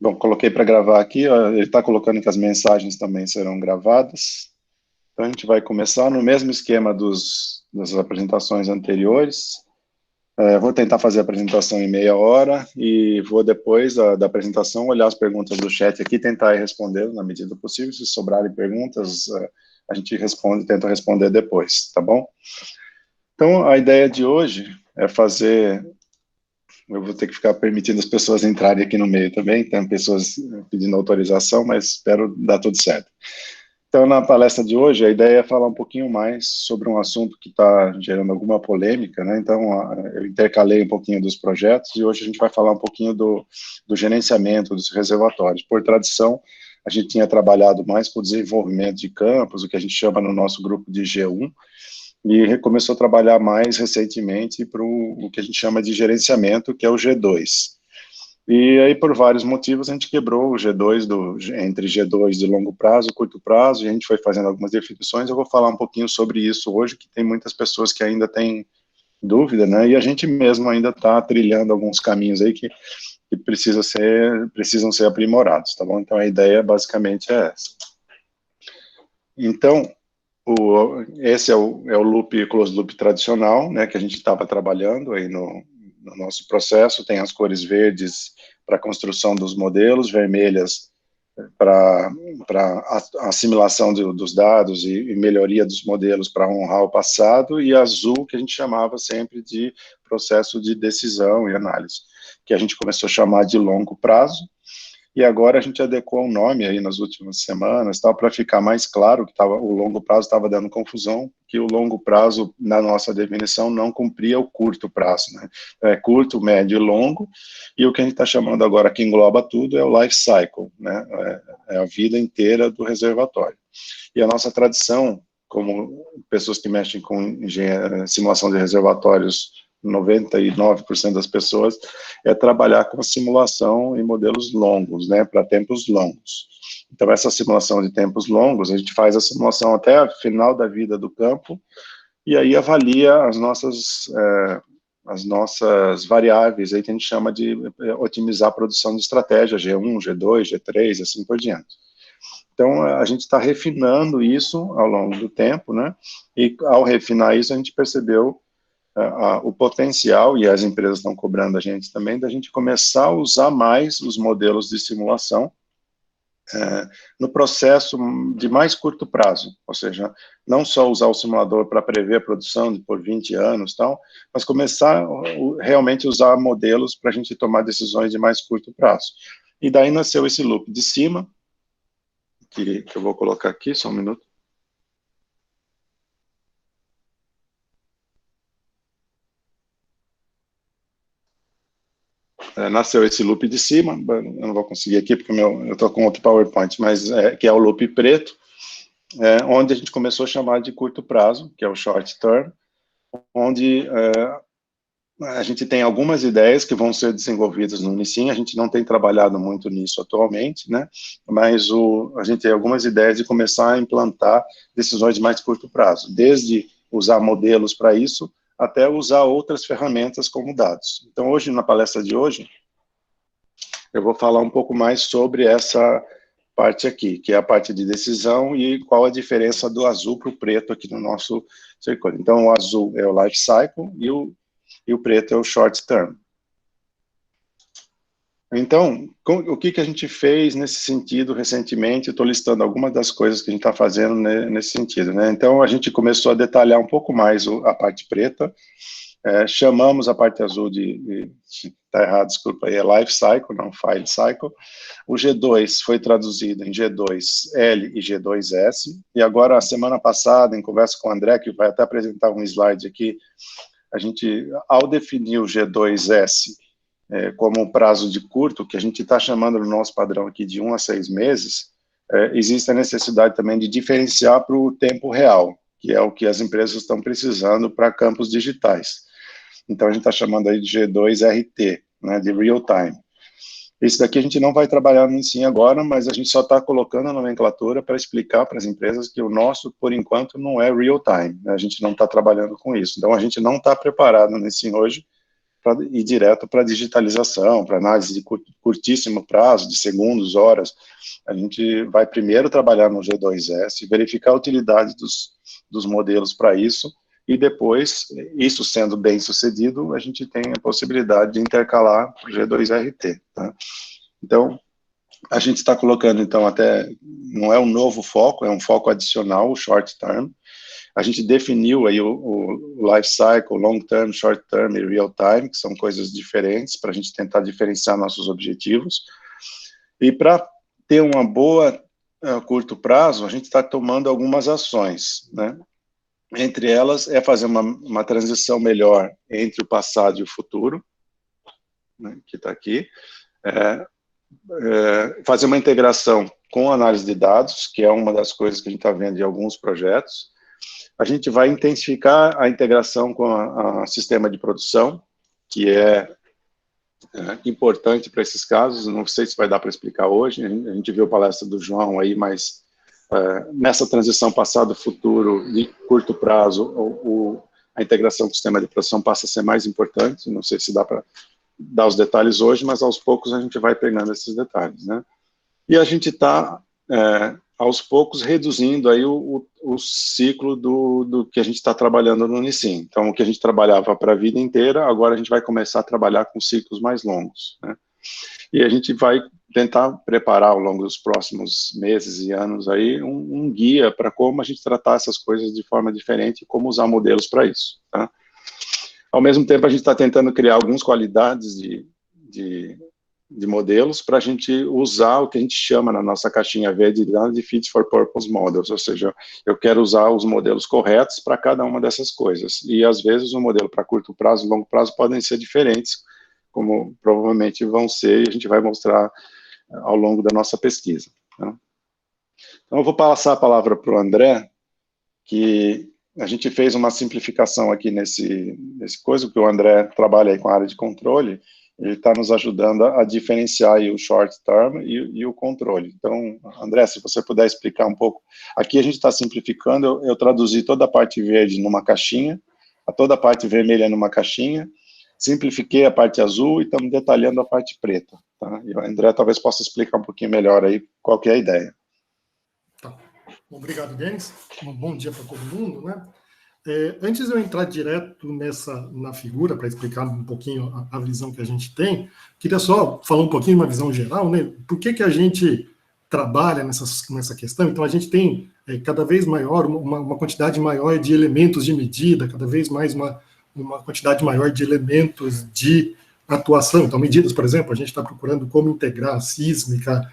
Bom, coloquei para gravar aqui, ó, ele está colocando que as mensagens também serão gravadas. Então, a gente vai começar no mesmo esquema das apresentações anteriores. Vou tentar fazer a apresentação em meia hora e vou, depois da apresentação, olhar as perguntas do chat aqui e tentar ir respondendo na medida do possível. Se sobrarem perguntas, a gente tenta responder depois, tá bom? Então, a ideia de hoje é fazer... Eu vou ter que ficar permitindo as pessoas entrarem aqui no meio também, tem pessoas pedindo autorização, mas espero dar tudo certo. Então, na palestra de hoje, a ideia é falar um pouquinho mais sobre um assunto que está gerando alguma polêmica, né? Então, eu intercalei um pouquinho dos projetos e hoje a gente vai falar um pouquinho do gerenciamento dos reservatórios. Por tradição, a gente tinha trabalhado mais com o desenvolvimento de campos, o que a gente chama no nosso grupo de G1, e começou a trabalhar mais recentemente para o que a gente chama de gerenciamento, que é o G2. E aí, por vários motivos, a gente quebrou o G2 entre G2 de longo prazo e curto prazo, e a gente foi fazendo algumas definições. Eu vou falar um pouquinho sobre isso hoje, que tem muitas pessoas que ainda têm dúvida, né? E a gente mesmo ainda está trilhando alguns caminhos aí que precisam ser aprimorados, tá bom? Então, a ideia basicamente é essa. Então, esse é o loop, closed loop tradicional, né, que a gente estava trabalhando aí no nosso processo. Tem as cores verdes para a construção dos modelos, vermelhas para assimilação dos dados e melhoria dos modelos para honrar o passado, e azul, que a gente chamava sempre de processo de decisão e análise, que a gente começou a chamar de longo prazo. E agora a gente adequou o nome aí nas últimas semanas, para ficar mais claro que o longo prazo estava dando confusão, que o longo prazo, na nossa definição, não cumpria o curto prazo, né? É curto, médio e longo, e o que a gente está chamando agora, que engloba tudo, é o life cycle, né? É a vida inteira do reservatório. E a nossa tradição, como pessoas que mexem com simulação de reservatórios, 99% das pessoas, é trabalhar com simulação em modelos longos, né, para tempos longos. Então, essa simulação de tempos longos, a gente faz a simulação até o final da vida do campo, e aí avalia as nossas variáveis, aí que a gente chama de otimizar a produção de estratégia, G1, G2, G3, assim por diante. Então, a gente está refinando isso ao longo do tempo, né, e ao refinar isso, a gente percebeu o potencial, e as empresas estão cobrando a gente também, da gente começar a usar mais os modelos de simulação no processo de mais curto prazo, ou seja, não só usar o simulador para prever a produção por 20 anos, tal, mas começar realmente a usar modelos para a gente tomar decisões de mais curto prazo. E daí nasceu esse loop de cima, que eu vou colocar aqui, só um minuto. Nasceu esse loop de cima, eu não vou conseguir aqui porque eu estou com outro PowerPoint, mas que é o loop preto, onde a gente começou a chamar de curto prazo, que é o short term, onde a gente tem algumas ideias que vão ser desenvolvidas no Unicim. A gente não tem trabalhado muito nisso atualmente, né? Mas a gente tem algumas ideias de começar a implantar decisões de mais curto prazo, desde usar modelos para isso, até usar outras ferramentas como dados. Então, hoje, na palestra de hoje, eu vou falar um pouco mais sobre essa parte aqui, que é a parte de decisão e qual a diferença do azul para o preto aqui no nosso circuito. Então, o azul é o life cycle e o preto é o short term. Então, o que a gente fez nesse sentido recentemente? Eu estou listando algumas das coisas que a gente está fazendo nesse sentido, né? Então, a gente começou a detalhar um pouco mais a parte preta, chamamos a parte azul está errado, desculpa aí, é life cycle, não file cycle. O G2 foi traduzido em G2L e G2S, e agora, a semana passada, em conversa com o André, que vai até apresentar um slide aqui, a gente, ao definir o G2S como um prazo de curto, que a gente está chamando no nosso padrão aqui de 1 a 6 meses, existe a necessidade também de diferenciar para o tempo real, que é o que as empresas estão precisando para campos digitais. Então, a gente está chamando aí de G2RT, né, de real time. Isso daqui a gente não vai trabalhar no Ensino agora, mas a gente só está colocando a nomenclatura para explicar para as empresas que o nosso, por enquanto, não é real time, né? A gente não está trabalhando com isso. Então, a gente não está preparado no Ensino hoje para ir direto para digitalização, para análise de curtíssimo prazo, de segundos, horas. A gente vai primeiro trabalhar no G2S, verificar a utilidade dos modelos para isso, e depois, isso sendo bem sucedido, a gente tem a possibilidade de intercalar para o G2RT. Tá? Então, a gente está colocando, então, até, não é um novo foco, é um foco adicional, o short term. A gente definiu aí o life cycle, long term, short term e real time, que são coisas diferentes, para a gente tentar diferenciar nossos objetivos. E para ter uma boa curto prazo, a gente está tomando algumas ações, né? Entre elas é fazer uma transição melhor entre o passado e o futuro, né, que está aqui, fazer uma integração com análise de dados, que é uma das coisas que a gente está vendo em alguns projetos. A gente vai intensificar a integração com a sistema de produção, que é importante para esses casos. Não sei se vai dar para explicar hoje, a gente viu a palestra do João aí, mas nessa transição passado-futuro de curto prazo, a integração com o sistema de produção passa a ser mais importante. Não sei se dá para dar os detalhes hoje, mas aos poucos a gente vai pegando esses detalhes, né? E a gente está, aos poucos, reduzindo aí o ciclo do que a gente está trabalhando no Unicim. Então, o que a gente trabalhava para a vida inteira, agora a gente vai começar a trabalhar com ciclos mais longos, né? E a gente vai tentar preparar ao longo dos próximos meses e anos aí um guia para como a gente tratar essas coisas de forma diferente e como usar modelos para isso, tá? Ao mesmo tempo, a gente está tentando criar algumas qualidades de modelos para a gente usar o que a gente chama na nossa caixinha verde de fit for purpose models, ou seja, eu quero usar os modelos corretos para cada uma dessas coisas. E, às vezes, o modelo para curto prazo e longo prazo podem ser diferentes, como provavelmente vão ser, e a gente vai mostrar ao longo da nossa pesquisa, tá? Então, eu vou passar a palavra para o André, que a gente fez uma simplificação aqui nesse coisa, porque o André trabalha aí com a área de controle, ele está nos ajudando a diferenciar aí o short term e o controle. Então, André, se você puder explicar um pouco. Aqui a gente está simplificando, eu traduzi toda a parte verde numa caixinha, toda a parte vermelha numa caixinha, simplifiquei a parte azul e estamos detalhando a parte preta, tá? E o André talvez possa explicar um pouquinho melhor aí qual que é a ideia. Tá. Obrigado, Denis. Um bom dia para todo mundo, né? Antes de eu entrar direto na figura, para explicar um pouquinho a visão que a gente tem, queria só falar um pouquinho de uma visão geral, né? Por que a gente trabalha nessa questão? Então, a gente tem cada vez maior, uma quantidade maior de elementos de medida, cada vez mais uma quantidade maior de elementos de atuação. Então, medidas, por exemplo, a gente está procurando como integrar a sísmica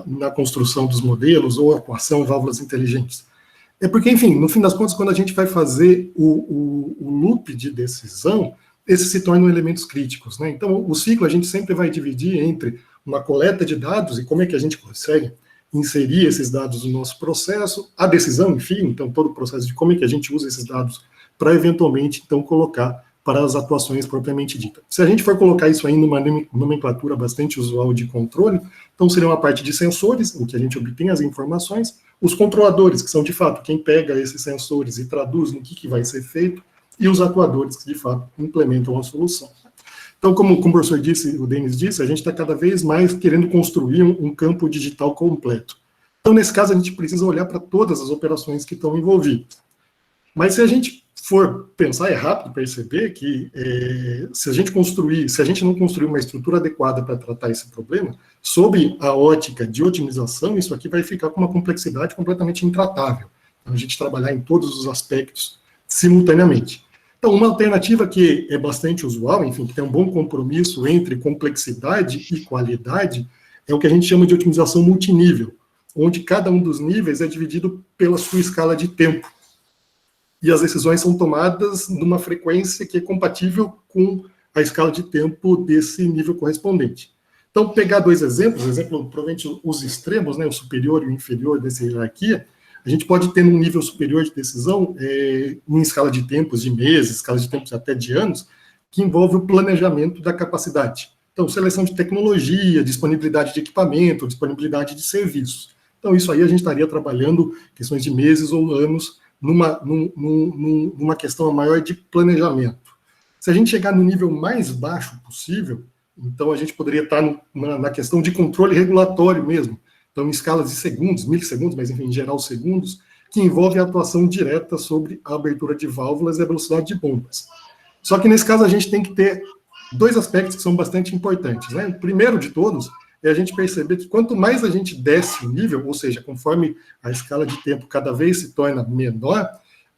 na construção dos modelos, ou atuação em válvulas inteligentes. Porque, enfim, no fim das contas, quando a gente vai fazer o loop de decisão, esses se tornam elementos críticos, né? Então, o ciclo a gente sempre vai dividir entre uma coleta de dados e como é que a gente consegue inserir esses dados no nosso processo, a decisão, enfim, então todo o processo de como é que a gente usa esses dados para, eventualmente, então, colocar para as atuações propriamente ditas. Se a gente for colocar isso aí numa nomenclatura bastante usual de controle, então seria uma parte de sensores, em que a gente obtém as informações, os controladores, que são, de fato, quem pega esses sensores e traduz no que vai ser feito, e os atuadores, que, de fato, implementam a solução. Então, como o professor disse, o Denis disse, a gente está cada vez mais querendo construir um campo digital completo. Então, nesse caso, a gente precisa olhar para todas as operações que estão envolvidas. Mas se a gente for pensar, é rápido perceber que se a gente não construir uma estrutura adequada para tratar esse problema, sob a ótica de otimização, isso aqui vai ficar com uma complexidade completamente intratável. Então, a gente trabalhar em todos os aspectos simultaneamente. Então, uma alternativa que é bastante usual, enfim, que tem um bom compromisso entre complexidade e qualidade, é o que a gente chama de otimização multinível, onde cada um dos níveis é dividido pela sua escala de tempo. E as decisões são tomadas numa frequência que é compatível com a escala de tempo desse nível correspondente. Então, pegar dois exemplos, provavelmente os extremos, né, o superior e o inferior dessa hierarquia, a gente pode ter um nível superior de decisão em escala de tempos de meses, escala de tempos até de anos, que envolve o planejamento da capacidade. Então, seleção de tecnologia, disponibilidade de equipamento, disponibilidade de serviços. Então, isso aí a gente estaria trabalhando questões de meses ou anos numa questão maior de planejamento. Se a gente chegar no nível mais baixo possível, então a gente poderia estar na questão de controle regulatório mesmo. Então, em escalas de segundos, milissegundos, mas enfim, em geral segundos, que envolve a atuação direta sobre a abertura de válvulas e a velocidade de bombas. Só que nesse caso a gente tem que ter dois aspectos que são bastante importantes, né? O primeiro de todos é a gente perceber que quanto mais a gente desce o nível, ou seja, conforme a escala de tempo cada vez se torna menor,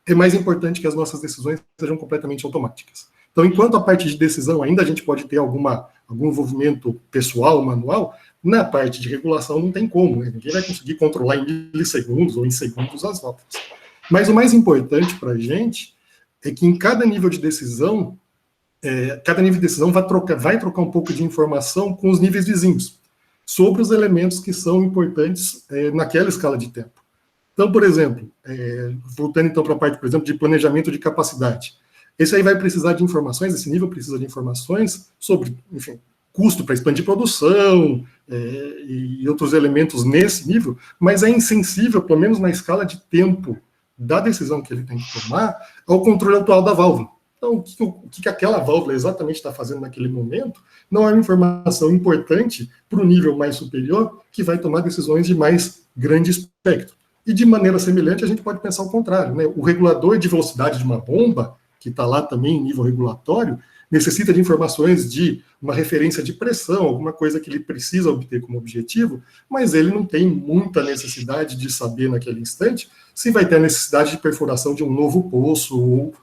é mais importante que as nossas decisões sejam completamente automáticas. Então, enquanto a parte de decisão ainda a gente pode ter algum envolvimento pessoal, manual, na parte de regulação não tem como, né? Ninguém vai conseguir controlar em milissegundos ou em segundos as voltas. Mas o mais importante para a gente é que em cada nível de decisão, vai trocar um pouco de informação com os níveis vizinhos, sobre os elementos que são importantes naquela escala de tempo. Então, por exemplo, voltando então para a parte, por exemplo, de planejamento de capacidade, esse aí vai precisar de informações, esse nível precisa de informações sobre, enfim, custo para expandir produção e outros elementos nesse nível, mas é insensível, pelo menos na escala de tempo da decisão que ele tem que tomar, ao controle atual da válvula. Então, o que aquela válvula exatamente está fazendo naquele momento não é uma informação importante para o nível mais superior, que vai tomar decisões de mais grande espectro. E de maneira semelhante, a gente pode pensar o contrário, né? O regulador de velocidade de uma bomba, que está lá também em nível regulatório, necessita de informações de uma referência de pressão, alguma coisa que ele precisa obter como objetivo, mas ele não tem muita necessidade de saber naquele instante se vai ter a necessidade de perfuração de um novo poço ou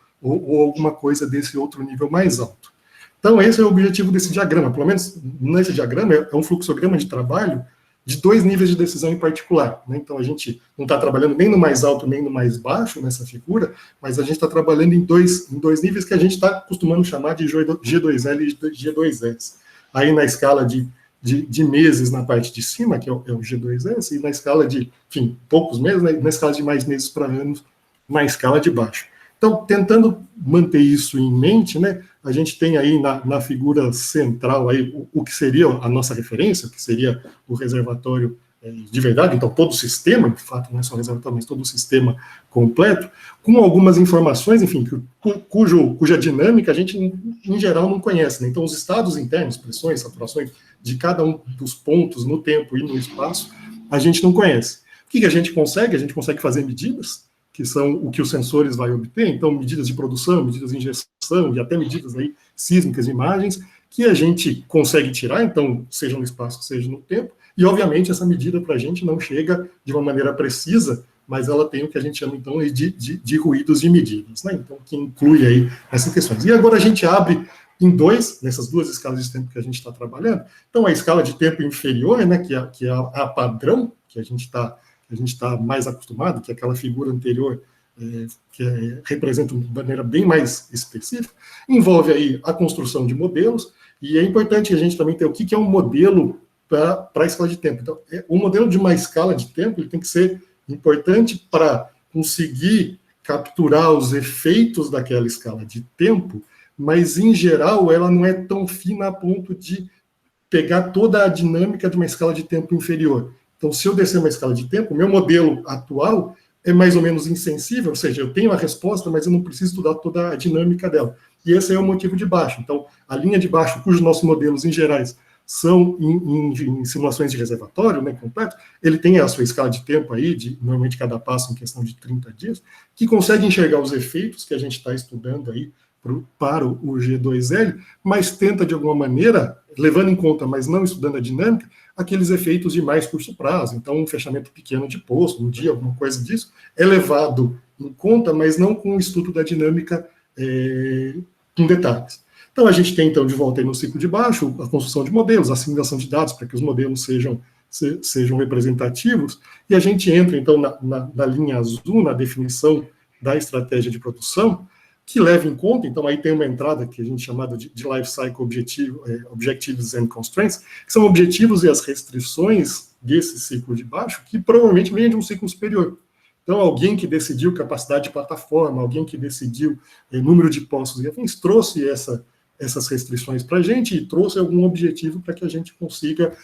alguma coisa desse outro nível mais alto. Então, esse é o objetivo desse diagrama. Pelo menos nesse diagrama é um fluxograma de trabalho de dois níveis de decisão em particular, né? Então, a gente não está trabalhando nem no mais alto nem no mais baixo nessa figura, mas a gente está trabalhando em dois níveis que a gente está acostumando chamar de G2L e G2S. Aí, na escala de meses na parte de cima, que é o G2S, e na escala de, enfim, poucos meses, né? Na escala de mais meses para anos, na escala de baixo. Então, tentando manter isso em mente, né, a gente tem aí na figura central aí o que seria a nossa referência, que seria o reservatório de verdade, então todo o sistema, de fato, não é só o reservatório, mas todo o sistema completo, com algumas informações, enfim, cuja dinâmica a gente, em geral, não conhece, né? Então, os estados internos, pressões, saturações de cada um dos pontos no tempo e no espaço, a gente não conhece. O que a gente consegue? A gente consegue fazer medidas, que são o que os sensores vão obter, então medidas de produção, medidas de injeção e até medidas aí sísmicas de imagens, que a gente consegue tirar, então, seja no espaço, seja no tempo, e obviamente essa medida para a gente não chega de uma maneira precisa, mas ela tem o que a gente chama então de ruídos de medidas, né? Então, que inclui aí essas questões. E agora a gente abre nessas duas escalas de tempo que a gente está trabalhando, então a escala de tempo inferior, né, que é a padrão, que a gente está mais acostumado, que é aquela figura anterior, que representa de maneira bem mais específica, envolve aí a construção de modelos, e é importante a gente também ter o que é um modelo para a escala de tempo. Então, o modelo de uma escala de tempo ele tem que ser importante para conseguir capturar os efeitos daquela escala de tempo, mas, em geral, ela não é tão fina a ponto de pegar toda a dinâmica de uma escala de tempo inferior. Então, se eu descer uma escala de tempo, o meu modelo atual é mais ou menos insensível, ou seja, eu tenho a resposta, mas eu não preciso estudar toda a dinâmica dela. E esse é o motivo de baixo. Então, a linha de baixo, cujos nossos modelos, em gerais, são em simulações de reservatório, né, completo, ele tem a sua escala de tempo aí, normalmente cada passo em questão de 30 dias, que consegue enxergar os efeitos que a gente está estudando aí para o G2L, mas tenta, de alguma maneira, levando em conta, mas não estudando a dinâmica, aqueles efeitos de mais curto prazo. Então, um fechamento pequeno de poço, um dia, alguma coisa disso, é levado em conta, mas não com o estudo da dinâmica com detalhes. Então, a gente tem, então, de volta aí no ciclo de baixo, a construção de modelos, a assimilação de dados para que os modelos sejam representativos, e a gente entra, então, na linha azul, na definição da estratégia de produção, que leva em conta, então aí tem uma entrada que a gente chama de Life Cycle Objectives and Constraints, que são objetivos e as restrições desse ciclo de baixo, que provavelmente vêm de um ciclo superior. Então, alguém que decidiu capacidade de plataforma, alguém que decidiu número de poços e afins, trouxe essas restrições para a gente e trouxe algum objetivo para que a gente consiga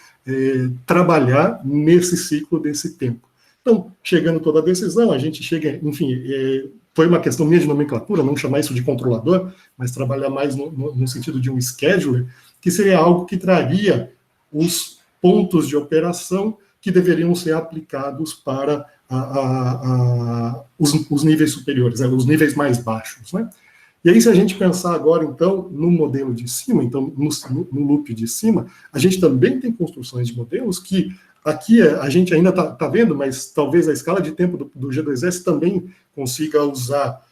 trabalhar nesse ciclo desse tempo. Então, chegando toda a decisão, a gente chega, enfim, foi uma questão minha de nomenclatura, não chamar isso de controlador, mas trabalhar mais no sentido de um scheduler, que seria algo que traria os pontos de operação que deveriam ser aplicados para os níveis superiores, os níveis mais baixos, né? E aí, se a gente pensar agora, então, no modelo de cima, então, no loop de cima, a gente também tem construções de modelos que aqui a gente ainda está vendo, mas talvez a escala de tempo do G2S também consiga usar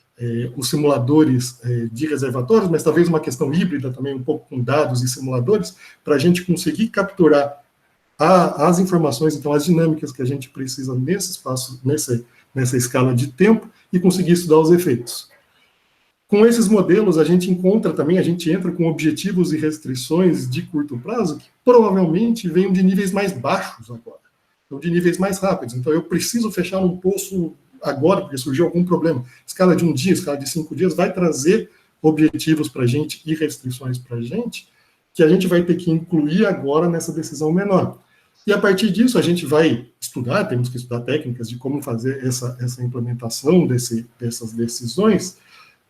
os simuladores de reservatórios, mas talvez uma questão híbrida também, um pouco com dados e simuladores, para a gente conseguir capturar as informações, então, as dinâmicas que a gente precisa nesse espaço, nessa escala de tempo, e conseguir estudar os efeitos. Com esses modelos, a gente entra com objetivos e restrições de curto prazo que provavelmente venham de níveis mais baixos agora, ou de níveis mais rápidos. Então, eu preciso fechar um poço agora, porque surgiu algum problema. Escala de 1 dia, escala de 5 dias, vai trazer objetivos para a gente e restrições para a gente, que a gente vai ter que incluir agora nessa decisão menor. E a partir disso, a gente vai estudar, temos que estudar técnicas de como fazer essa implementação dessas decisões,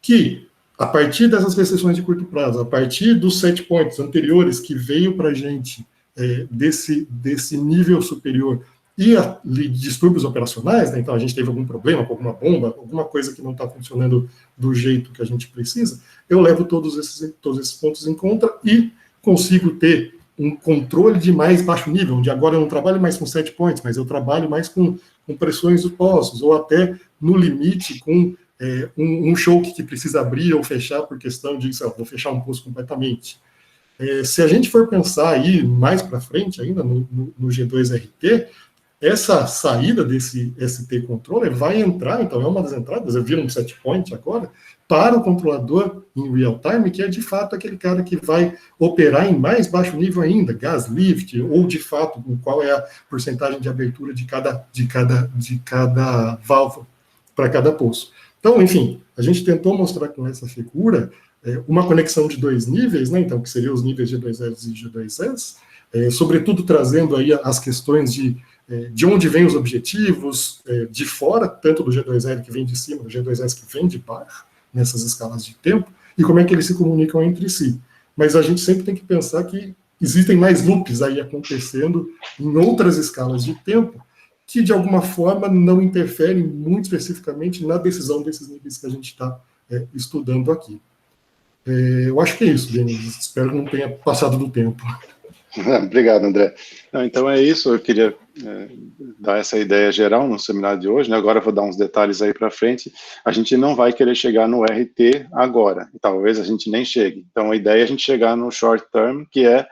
que, a partir dessas restrições de curto prazo, a partir dos set points anteriores que veio para a gente desse nível superior e distúrbios operacionais, né? Então a gente teve algum problema com alguma bomba, alguma coisa que não está funcionando do jeito que a gente precisa, eu levo todos esses pontos em conta e consigo ter um controle de mais baixo nível, onde agora eu não trabalho mais com set points, mas eu trabalho mais com pressões dos poços, ou até, no limite, com um choke que precisa abrir ou fechar por questão de, vou fechar um poço completamente. Se a gente for pensar aí mais para frente ainda, no G2RT, essa saída desse ST controller vai entrar, então é uma das entradas, eu vi um set point agora, para o controlador em real time, que é de fato aquele cara que vai operar em mais baixo nível ainda, gas lift, ou de fato qual é a porcentagem de abertura de cada válvula para cada poço. Então, enfim, a gente tentou mostrar com essa figura uma conexão de 2 níveis, né, então, que seriam os níveis G2S e G2S, sobretudo trazendo aí as questões de onde vêm os objetivos, de fora, tanto do G2L que vem de cima, do G2S que vem de baixo, nessas escalas de tempo, e como é que eles se comunicam entre si. Mas a gente sempre tem que pensar que existem mais loops aí acontecendo em outras escalas de tempo, que de alguma forma não interferem muito especificamente na decisão desses níveis que a gente está estudando aqui. Eu acho que é isso, Denis. Espero que não tenha passado do tempo. Obrigado, André. Não, então é isso, eu queria dar essa ideia geral no seminário de hoje, né? Agora eu vou dar uns detalhes aí para frente. A gente não vai querer chegar no RT agora, talvez a gente nem chegue. Então a ideia é a gente chegar no short term, que é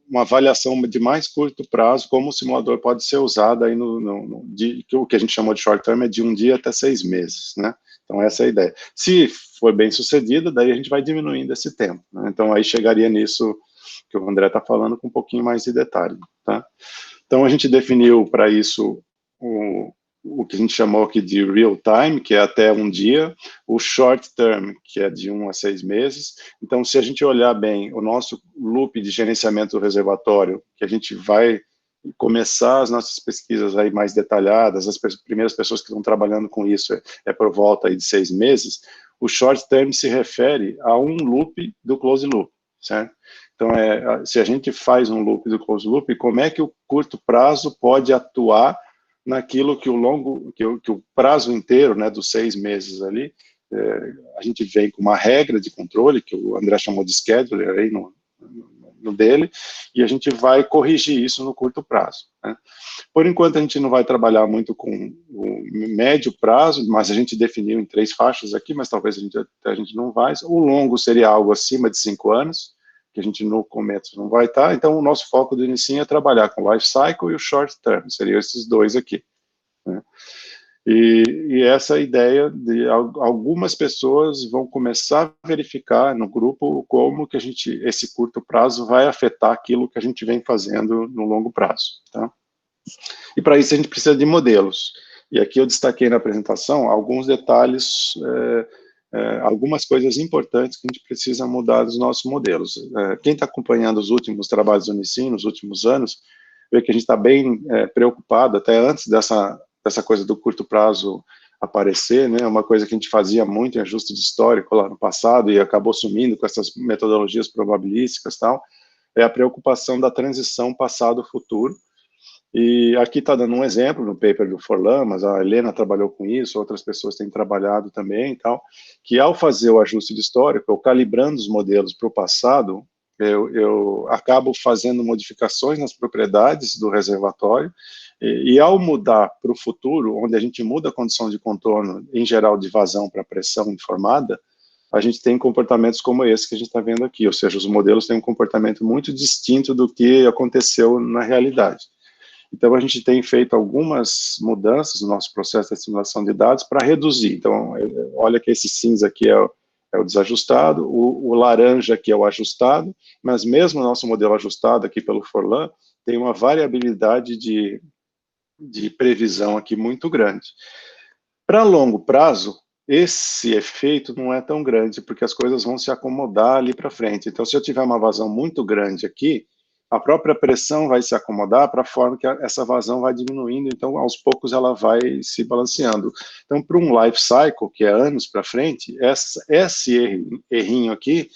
uma avaliação de mais curto prazo, como o simulador pode ser usado aí o que a gente chamou de short term é de 1 dia até 6 meses, né? Então essa é a ideia. Se for bem sucedida, daí a gente vai diminuindo esse tempo, né? Então aí chegaria nisso que o André está falando com um pouquinho mais de detalhe, tá? Então a gente definiu para isso o que a gente chamou aqui de real time, que é até 1 dia, o short term, que é de 1 a 6 meses. Então, se a gente olhar bem o nosso loop de gerenciamento do reservatório, que a gente vai começar as nossas pesquisas aí mais detalhadas, as primeiras pessoas que estão trabalhando com isso por volta aí de 6 meses, o short term se refere a um loop do close loop, certo? Então, se a gente faz um loop do close loop, como é que o curto prazo pode atuar naquilo que o prazo inteiro, né, dos 6 meses ali, a gente vem com uma regra de controle, que o André chamou de scheduler aí no dele, e a gente vai corrigir isso no curto prazo, né? Por enquanto, a gente não vai trabalhar muito com o médio prazo, mas a gente definiu em 3 faixas aqui, mas talvez a gente não vai. O longo seria algo acima de 5 anos, que a gente no começo não vai estar, então o nosso foco do início é trabalhar com o life cycle e o short term, seriam esses 2 aqui, né? E essa ideia de algumas pessoas vão começar a verificar no grupo como que esse curto prazo vai afetar aquilo que a gente vem fazendo no longo prazo, tá? E para isso a gente precisa de modelos, e aqui eu destaquei na apresentação alguns detalhes, algumas coisas importantes que a gente precisa mudar dos nossos modelos. Quem está acompanhando os últimos trabalhos do Unicim, nos últimos anos, vê que a gente está bem preocupado, até antes dessa coisa do curto prazo aparecer, né? Uma coisa que a gente fazia muito em ajuste de histórico lá no passado e acabou sumindo com essas metodologias probabilísticas e tal, é a preocupação da transição passado-futuro. E aqui está dando um exemplo no paper do Forlan, mas a Helena trabalhou com isso, outras pessoas têm trabalhado também e tal, que ao fazer o ajuste de histórico, eu calibrando os modelos para o passado, eu acabo fazendo modificações nas propriedades do reservatório, e ao mudar para o futuro, onde a gente muda a condição de contorno, em geral, de vazão para pressão informada, a gente tem comportamentos como esse que a gente está vendo aqui, ou seja, os modelos têm um comportamento muito distinto do que aconteceu na realidade. Então, a gente tem feito algumas mudanças no nosso processo de simulação de dados para reduzir. Então, olha que esse cinza aqui é o desajustado, o laranja aqui é o ajustado, mas mesmo o nosso modelo ajustado aqui pelo Forlan tem uma variabilidade de previsão aqui muito grande. Para longo prazo, esse efeito não é tão grande, porque as coisas vão se acomodar ali para frente. Então, se eu tiver uma vazão muito grande aqui, a própria pressão vai se acomodar para a forma que essa vazão vai diminuindo, então, aos poucos, ela vai se balanceando. Então, para um life cycle, que é anos para frente, esse errinho aqui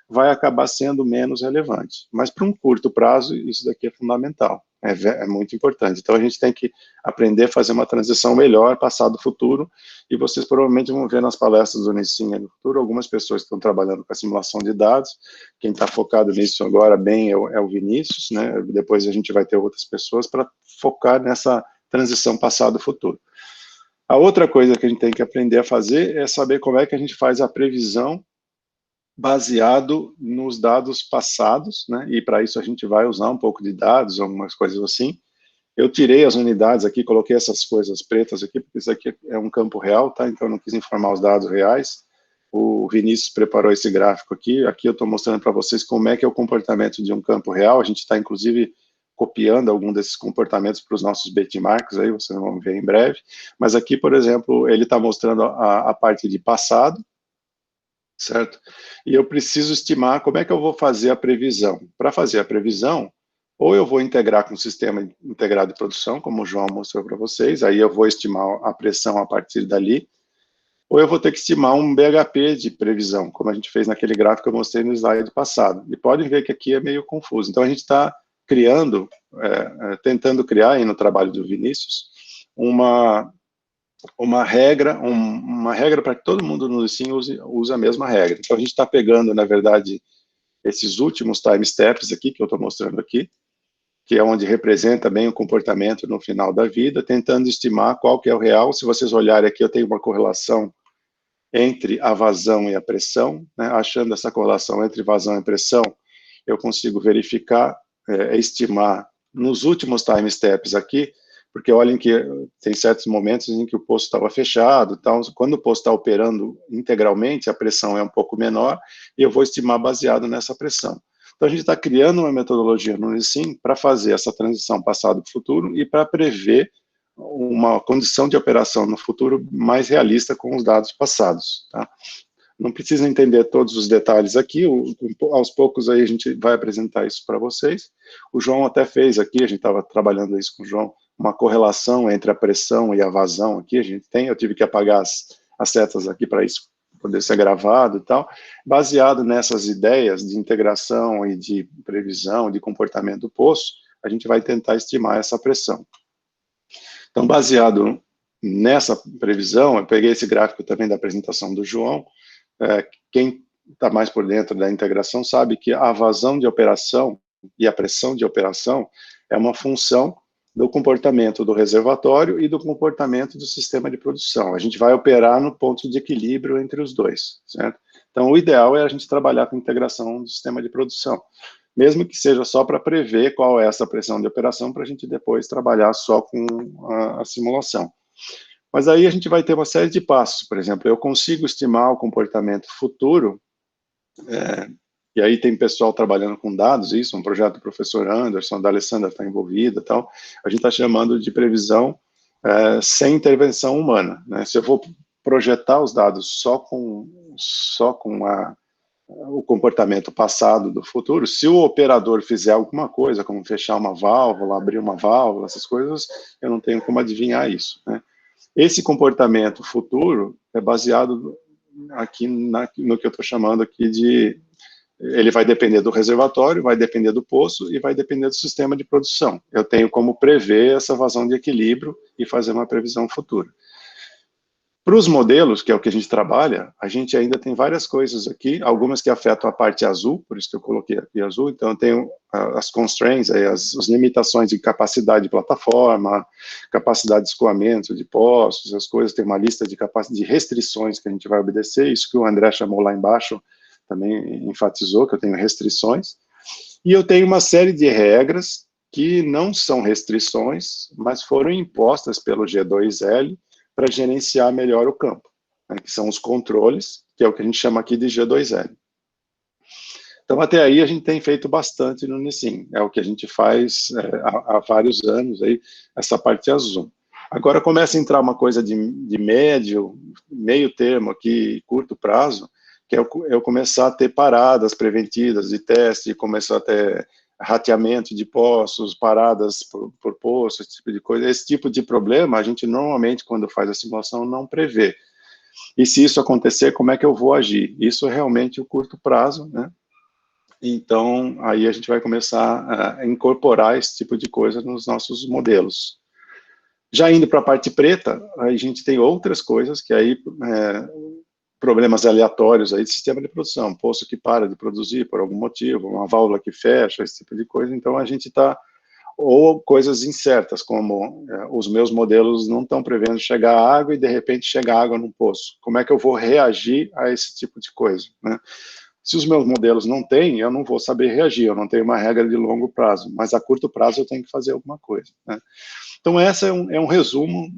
vai acabar sendo menos relevante. Mas, para um curto prazo, isso daqui é fundamental, é muito importante. Então, a gente tem que aprender a fazer uma transição melhor, passado-futuro, e vocês provavelmente vão ver nas palestras do Nissin no futuro, algumas pessoas que estão trabalhando com a simulação de dados. Quem está focado nisso agora bem é o Vinícius, né? Depois a gente vai ter outras pessoas para focar nessa transição passado-futuro. A outra coisa que a gente tem que aprender a fazer é saber como é que a gente faz a previsão baseado nos dados passados, né? E para isso a gente vai usar um pouco de dados, algumas coisas assim. Eu tirei as unidades aqui, coloquei essas coisas pretas aqui, porque isso aqui é um campo real, tá? Então eu não quis informar os dados reais. O Vinícius preparou esse gráfico aqui. Aqui eu estou mostrando para vocês como é que é o comportamento de um campo real. A gente está, inclusive, copiando algum desses comportamentos para os nossos benchmarks, aí vocês vão ver em breve. Mas aqui, por exemplo, ele está mostrando a parte de passado, certo? E eu preciso estimar como é que eu vou fazer a previsão. Para fazer a previsão, ou eu vou integrar com o sistema integrado de produção, como o João mostrou para vocês, aí eu vou estimar a pressão a partir dali, ou eu vou ter que estimar um BHP de previsão, como a gente fez naquele gráfico que eu mostrei no slide passado. E podem ver que aqui é meio confuso. Então, a gente está criando, tentando criar, aí no trabalho do Vinícius, uma regra para que todo mundo no Sim use a mesma regra. Então, a gente está pegando, na verdade, esses últimos time steps aqui, que eu estou mostrando aqui, que é onde representa bem o comportamento no final da vida, tentando estimar qual que é o real. Se vocês olharem aqui, eu tenho uma correlação entre a vazão e a pressão, né? Achando essa correlação entre vazão e pressão, eu consigo verificar, estimar nos últimos time steps aqui, porque olhem que tem certos momentos em que o poço estava fechado, então, quando o poço está operando integralmente, a pressão é um pouco menor, e eu vou estimar baseado nessa pressão. Então, a gente está criando uma metodologia no Nissin para fazer essa transição passado-futuro e para prever uma condição de operação no futuro mais realista com os dados passados, tá? Não precisa entender todos os detalhes aqui, aos poucos aí a gente vai apresentar isso para vocês. O João até fez aqui, a gente estava trabalhando isso com o João, uma correlação entre a pressão e a vazão aqui, a gente tem, eu tive que apagar as setas aqui para isso poder ser gravado e tal, baseado nessas ideias de integração e de previsão, de comportamento do poço, a gente vai tentar estimar essa pressão. Então, baseado nessa previsão, eu peguei esse gráfico também da apresentação do João, quem está mais por dentro da integração sabe que a vazão de operação e a pressão de operação é uma função do comportamento do reservatório e do comportamento do sistema de produção. A gente vai operar no ponto de equilíbrio entre os dois, certo? Então, o ideal é a gente trabalhar com integração do sistema de produção, mesmo que seja só para prever qual é essa pressão de operação, para a gente depois trabalhar só com a simulação. Mas aí a gente vai ter uma série de passos. Por exemplo, eu consigo estimar o comportamento futuro, e aí tem pessoal trabalhando com dados, isso, um projeto do professor Anderson, da Alessandra está envolvida e tal, a gente está chamando de previsão sem intervenção humana, né? Se eu vou projetar os dados só com o comportamento passado do futuro, se o operador fizer alguma coisa, como fechar uma válvula, abrir uma válvula, essas coisas, eu não tenho como adivinhar isso, né? Esse comportamento futuro é baseado aqui no que eu estou chamando aqui de... Ele vai depender do reservatório, vai depender do poço e vai depender do sistema de produção. Eu tenho como prever essa vazão de equilíbrio e fazer uma previsão futura. Para os modelos, que é o que a gente trabalha, a gente ainda tem várias coisas aqui, algumas que afetam a parte azul, por isso que eu coloquei aqui azul, então eu tenho as constraints, as limitações de capacidade de plataforma, capacidade de escoamento de poços, as coisas, tem uma lista de restrições que a gente vai obedecer, isso que o André chamou lá embaixo, também enfatizou que eu tenho restrições, e eu tenho uma série de regras que não são restrições, mas foram impostas pelo G2L, para gerenciar melhor o campo, né, que são os controles, que é o que a gente chama aqui de G2L. Então, até aí, a gente tem feito bastante no Nissin, é o que a gente faz há vários anos, aí, essa parte azul. Agora começa a entrar uma coisa de meio termo aqui, curto prazo, que é eu começar a ter paradas preventivas de teste, começar a ter rateamento de poços, paradas por poço, esse tipo de coisa. Esse tipo de problema, a gente normalmente, quando faz a simulação, não prevê. E se isso acontecer, como é que eu vou agir? Isso é realmente o curto prazo, né? Então, aí a gente vai começar a incorporar esse tipo de coisa nos nossos modelos. Já indo para a parte preta, a gente tem outras coisas que aí... problemas aleatórios aí de sistema de produção, poço que para de produzir por algum motivo, uma válvula que fecha, esse tipo de coisa, então a gente está, ou coisas incertas, como os meus modelos não estão prevendo chegar água e de repente chega água num poço, como é que eu vou reagir a esse tipo de coisa, né? Se os meus modelos não têm, eu não vou saber reagir, eu não tenho uma regra de longo prazo, mas a curto prazo eu tenho que fazer alguma coisa, né? Então, essa é um resumo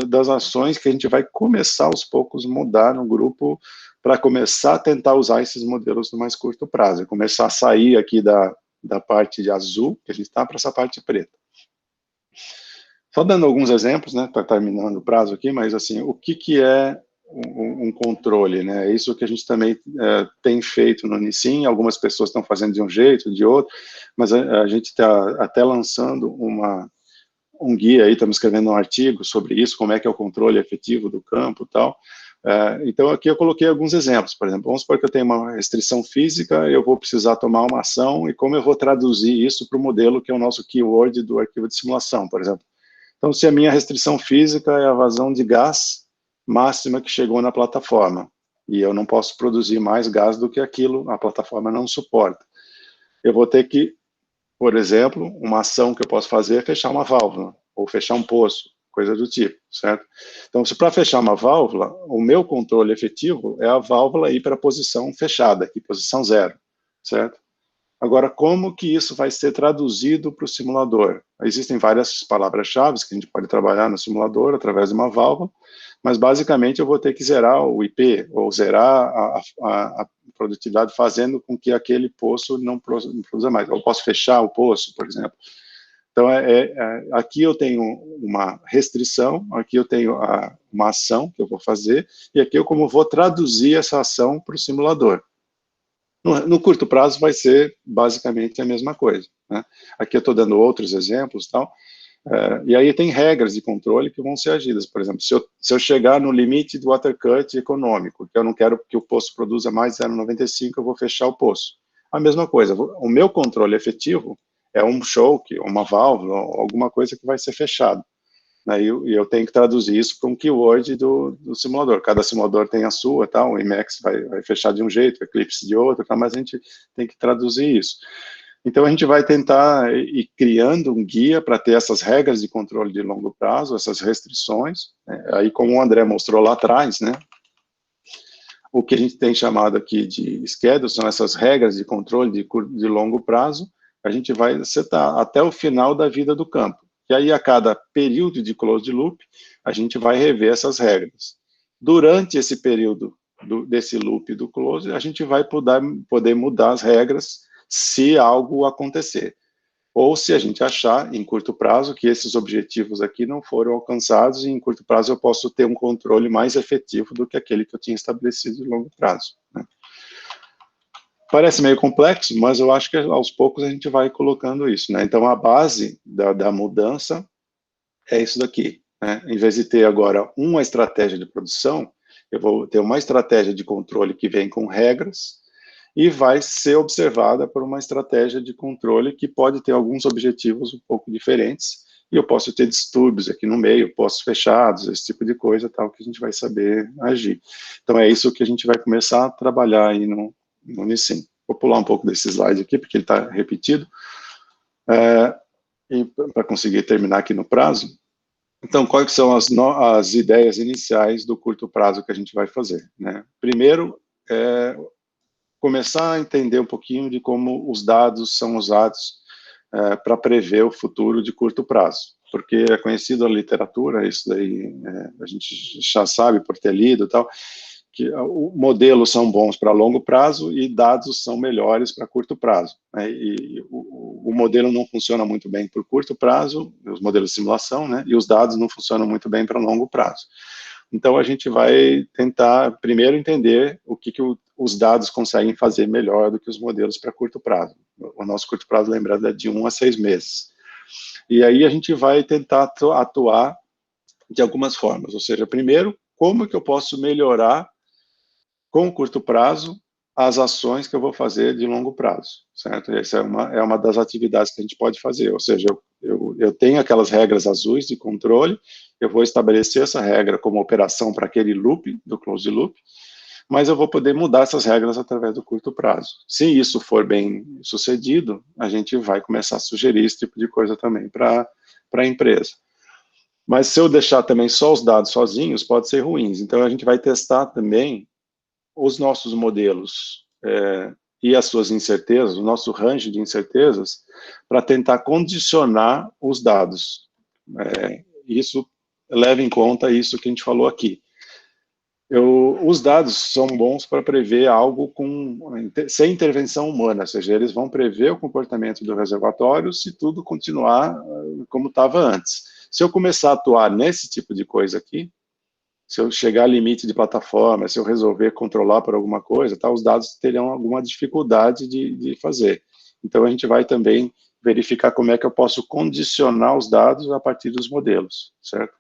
das ações que a gente vai começar aos poucos mudar no grupo para começar a tentar usar esses modelos no mais curto prazo, começar a sair aqui da parte de azul, que a gente está, para essa parte preta. Só dando alguns exemplos, né, para terminando o prazo aqui, mas assim, o que é um controle, né? É isso que a gente também tem feito no Nissin, algumas pessoas estão fazendo de um jeito, de outro, mas a gente está até lançando um guia aí, estamos escrevendo um artigo sobre isso, como é que é o controle efetivo do campo e tal. Então, aqui eu coloquei alguns exemplos, por exemplo, vamos supor que eu tenho uma restrição física, eu vou precisar tomar uma ação, e como eu vou traduzir isso para o modelo que é o nosso keyword do arquivo de simulação, por exemplo. Então, se a minha restrição física é a vazão de gás máxima que chegou na plataforma, e eu não posso produzir mais gás do que aquilo, a plataforma não suporta. Eu vou ter que, por exemplo, uma ação que eu posso fazer é fechar uma válvula, ou fechar um poço, coisa do tipo, certo? Então, se para fechar uma válvula, o meu controle efetivo é a válvula ir para a posição fechada, aqui, posição 0, certo? Agora, como que isso vai ser traduzido para o simulador? Existem várias palavras-chave que a gente pode trabalhar no simulador através de uma válvula, mas basicamente eu vou ter que zerar o IP, ou zerar a produtividade, fazendo com que aquele poço não produza mais. Eu posso fechar o poço, por exemplo. Então, aqui eu tenho uma restrição, aqui eu tenho uma ação que eu vou fazer, e aqui eu como vou traduzir essa ação para o simulador. No curto prazo vai ser basicamente a mesma coisa, né? Aqui eu estou dando outros exemplos, tal, e aí tem regras de controle que vão ser agidas. Por exemplo, se eu chegar no limite do water cut econômico, que eu não quero que o poço produza mais de 0,95, eu vou fechar o poço. A mesma coisa, o meu controle efetivo é um choke, uma válvula, alguma coisa que vai ser fechado. E eu tenho que traduzir isso para um keyword do simulador. Cada simulador tem a sua, tá? O Emacs vai fechar de um jeito, o Eclipse de outro, tá? Mas a gente tem que traduzir isso. Então, a gente vai tentar ir criando um guia para ter essas regras de controle de longo prazo, essas restrições, né? Aí, como o André mostrou lá atrás, né? O que a gente tem chamado aqui de schedule são essas regras de controle de longo prazo, a gente vai setar até o final da vida do campo. E aí, a cada período de closed loop, a gente vai rever essas regras. Durante esse período desse loop do close, a gente vai poder mudar as regras se algo acontecer. Ou se a gente achar, em curto prazo, que esses objetivos aqui não foram alcançados, e em curto prazo eu posso ter um controle mais efetivo do que aquele que eu tinha estabelecido de longo prazo, né? Parece meio complexo, mas eu acho que aos poucos a gente vai colocando isso, né? Então, a base da mudança é isso daqui. né? Em vez de ter agora uma estratégia de produção, eu vou ter uma estratégia de controle que vem com regras e vai ser observada por uma estratégia de controle que pode ter alguns objetivos um pouco diferentes, e eu posso ter distúrbios aqui no meio, postos fechados, esse tipo de coisa, tal, que a gente vai saber agir. Então é isso que a gente vai começar a trabalhar aí no Unicim. Vou pular um pouco desse slide aqui, porque ele está repetido, e para conseguir terminar aqui no prazo. Então, quais são as ideias iniciais do curto prazo que a gente vai fazer, né? Primeiro, começar a entender um pouquinho de como os dados são usados para prever o futuro de curto prazo, porque é conhecido a literatura, isso daí a gente já sabe por ter lido e tal, que modelos são bons para longo prazo e dados são melhores para curto prazo, né? E o modelo não funciona muito bem por curto prazo, os modelos de simulação, né? E os dados não funcionam muito bem para longo prazo. Então, a gente vai tentar, primeiro, entender o que os dados conseguem fazer melhor do que os modelos para curto prazo. O nosso curto prazo, lembrando, é de 1 a 6 meses. E aí a gente vai tentar atuar de algumas formas. Ou seja, primeiro, como que eu posso melhorar com curto prazo as ações que eu vou fazer de longo prazo, certo? Essa é uma das atividades que a gente pode fazer, ou seja, eu tenho aquelas regras azuis de controle, eu vou estabelecer essa regra como operação para aquele loop, do closed loop, mas eu vou poder mudar essas regras através do curto prazo. Se isso for bem sucedido, a gente vai começar a sugerir esse tipo de coisa também para a empresa. Mas se eu deixar também só os dados sozinhos, pode ser ruins. Então, a gente vai testar também os nossos modelos e as suas incertezas, o nosso range de incertezas, para tentar condicionar os dados. Isso leva em conta isso que a gente falou aqui. Os dados são bons para prever algo sem intervenção humana, ou seja, eles vão prever o comportamento do reservatório se tudo continuar como estava antes. Se eu começar a atuar nesse tipo de coisa aqui, se eu chegar ao limite de plataforma, se eu resolver controlar por alguma coisa, os dados terão alguma dificuldade de fazer. Então, a gente vai também verificar como é que eu posso condicionar os dados a partir dos modelos, certo?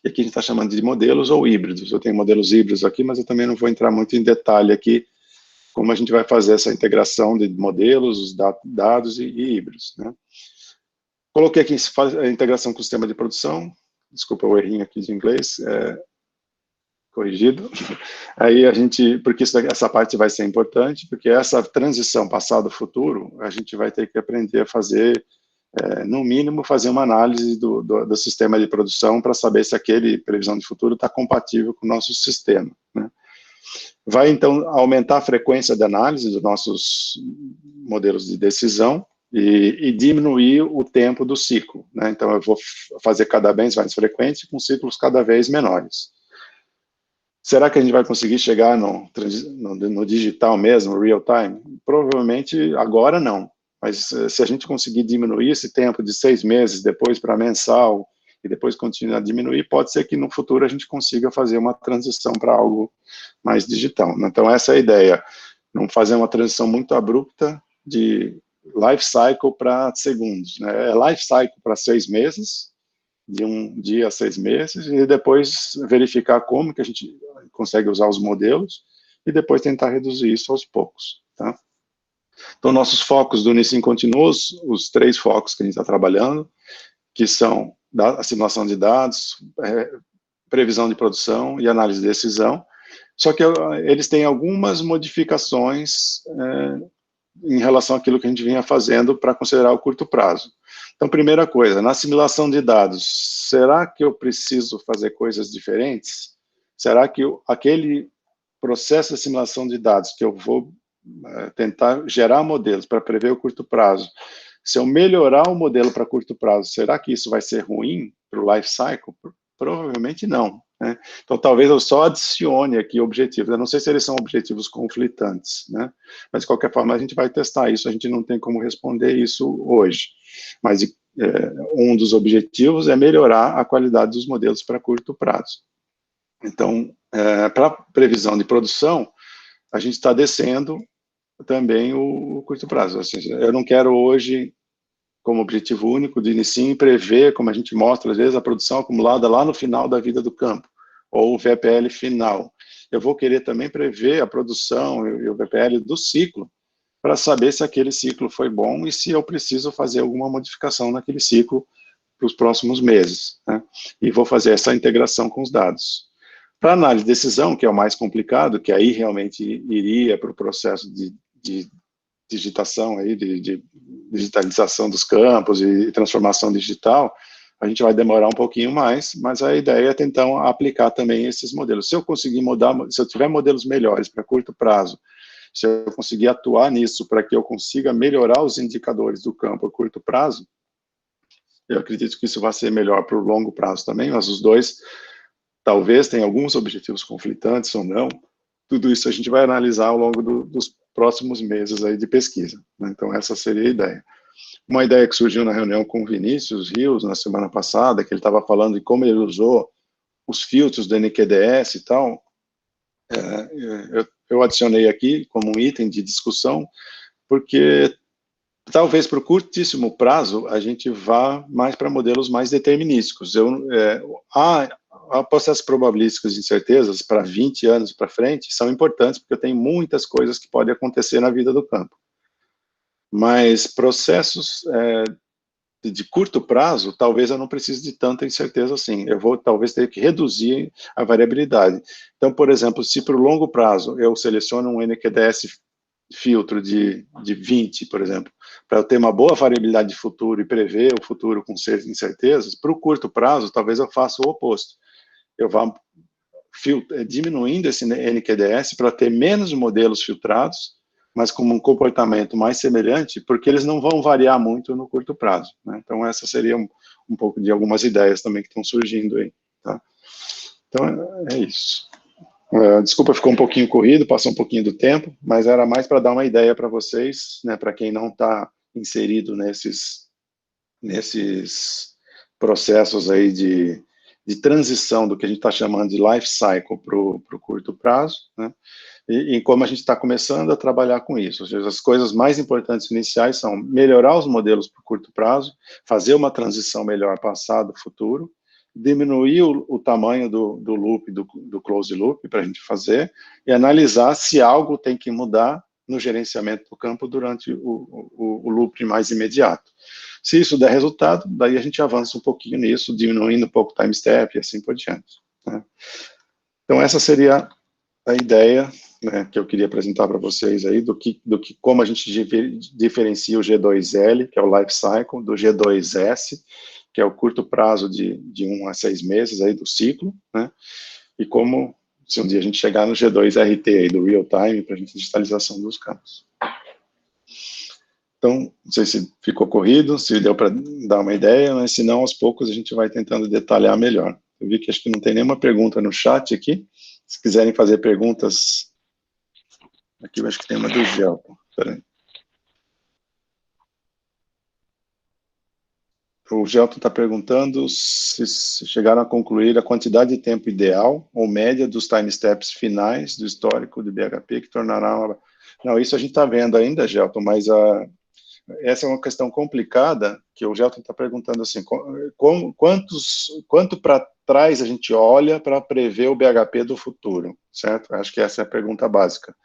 E aqui a gente está chamando de modelos ou híbridos. Eu tenho modelos híbridos aqui, mas eu também não vou entrar muito em detalhe aqui como a gente vai fazer essa integração de modelos, os dados e híbridos, né? Coloquei aqui a integração com o sistema de produção. Desculpa o errinho aqui de inglês. Corrigido. Aí a gente, porque essa parte vai ser importante, porque essa transição passado-futuro, a gente vai ter que aprender a fazer, no mínimo, fazer uma análise do sistema de produção para saber se aquele previsão de futuro está compatível com o nosso sistema, né? Vai, então, aumentar a frequência de análise dos nossos modelos de decisão e diminuir o tempo do ciclo, né? Então, eu vou fazer cada vez mais frequente com ciclos cada vez menores. Será que a gente vai conseguir chegar no digital mesmo, real time? Provavelmente agora não, mas se a gente conseguir diminuir esse tempo de 6 meses, depois para mensal, e depois continuar a diminuir, pode ser que no futuro a gente consiga fazer uma transição para algo mais digital. Então essa é a ideia, não fazer uma transição muito abrupta de life cycle para segundos, né? É life cycle para 6 meses, de 1 dia a 6 meses, e depois verificar como que a gente consegue usar os modelos, e depois tentar reduzir isso aos poucos, tá? Então, nossos focos do Unicim Continuous, os 3 focos que a gente está trabalhando, que são a simulação de dados, previsão de produção e análise de decisão, só que eles têm algumas modificações em relação àquilo que a gente vinha fazendo para considerar o curto prazo. Então, primeira coisa, na simulação de dados, será que eu preciso fazer coisas diferentes? Será que aquele processo de simulação de dados que eu vou tentar gerar modelos para prever o curto prazo, se eu melhorar o modelo para curto prazo, será que isso vai ser ruim para o life cycle? Provavelmente não, né? Então, talvez eu só adicione aqui objetivos. Eu não sei se eles são objetivos conflitantes, né? Mas, de qualquer forma, a gente vai testar isso. A gente não tem como responder isso hoje. Mas um dos objetivos é melhorar a qualidade dos modelos para curto prazo. Então, para previsão de produção, a gente está descendo também o curto prazo. Ou seja, eu não quero hoje como objetivo único de sim prever, como a gente mostra às vezes, a produção acumulada lá no final da vida do campo, ou o VPL final. Eu vou querer também prever a produção e o VPL do ciclo, para saber se aquele ciclo foi bom e se eu preciso fazer alguma modificação naquele ciclo para os próximos meses, né? E vou fazer essa integração com os dados. Para análise de decisão, que é o mais complicado, que aí realmente iria para o processo de digitação, aí, de digitalização dos campos e transformação digital, a gente vai demorar um pouquinho mais, mas a ideia é tentar aplicar também esses modelos. Se eu conseguir mudar, se eu tiver modelos melhores para curto prazo, se eu conseguir atuar nisso para que eu consiga melhorar os indicadores do campo a curto prazo, eu acredito que isso vai ser melhor para o longo prazo também, mas os dois talvez tenham alguns objetivos conflitantes ou não. Tudo isso a gente vai analisar ao longo dos próximos meses aí de pesquisa, né? Então essa seria a ideia. Uma ideia que surgiu na reunião com o Vinícius Rios na semana passada, que ele estava falando de como ele usou os filtros do NQDS e tal, eu adicionei aqui como um item de discussão, porque talvez para o curtíssimo prazo a gente vá mais para modelos mais determinísticos. Há processos probabilísticos de incertezas para 20 anos para frente, são importantes porque eu tenho muitas coisas que podem acontecer na vida do campo. Mas processos de curto prazo, talvez eu não precise de tanta incerteza assim. Eu vou talvez ter que reduzir a variabilidade. Então, por exemplo, se para o longo prazo eu seleciono um NQDS filtro de 20, por exemplo, para eu ter uma boa variabilidade de futuro e prever o futuro com incertezas, para o curto prazo, talvez eu faça o oposto. Eu vá diminuindo esse NQDS para ter menos modelos filtrados, mas com um comportamento mais semelhante, porque eles não vão variar muito no curto prazo, né? Então, essa seria um pouco de algumas ideias também que estão surgindo aí, tá? Então, é isso. Desculpa, ficou um pouquinho corrido, passou um pouquinho do tempo, mas era mais para dar uma ideia para vocês, né, para quem não está inserido nesses processos aí de transição do que a gente está chamando de life cycle para o curto prazo, né, e como a gente está começando a trabalhar com isso. Ou seja, as coisas mais importantes iniciais são melhorar os modelos para o curto prazo, fazer uma transição melhor passado, futuro, diminuir o tamanho do loop, do close loop para a gente fazer, e analisar se algo tem que mudar no gerenciamento do campo durante o loop mais imediato. Se isso der resultado, daí a gente avança um pouquinho nisso, diminuindo um pouco o time step e assim por diante, né? Então essa seria a ideia, né, que eu queria apresentar para vocês aí, como a gente diferencia o G2L, que é o life cycle, do G2S, que é o curto prazo de 1 a 6 meses aí do ciclo, né, e como, se um dia a gente chegar no G2RT aí, do real time, para a gente digitalização dos campos. Então, não sei se ficou corrido, se deu para dar uma ideia, mas se não, aos poucos a gente vai tentando detalhar melhor. Eu vi que acho que não tem nenhuma pergunta no chat aqui. Se quiserem fazer perguntas, aqui eu acho que tem uma do Gelton. Espera aí. O Gelton está perguntando se chegaram a concluir a quantidade de tempo ideal ou média dos time steps finais do histórico do BHP que tornará... Não, isso a gente está vendo ainda, Gelton, mas essa é uma questão complicada, que o Gelton está perguntando assim, quanto para trás a gente olha para prever o BHP do futuro, certo? Acho que essa é a pergunta básica.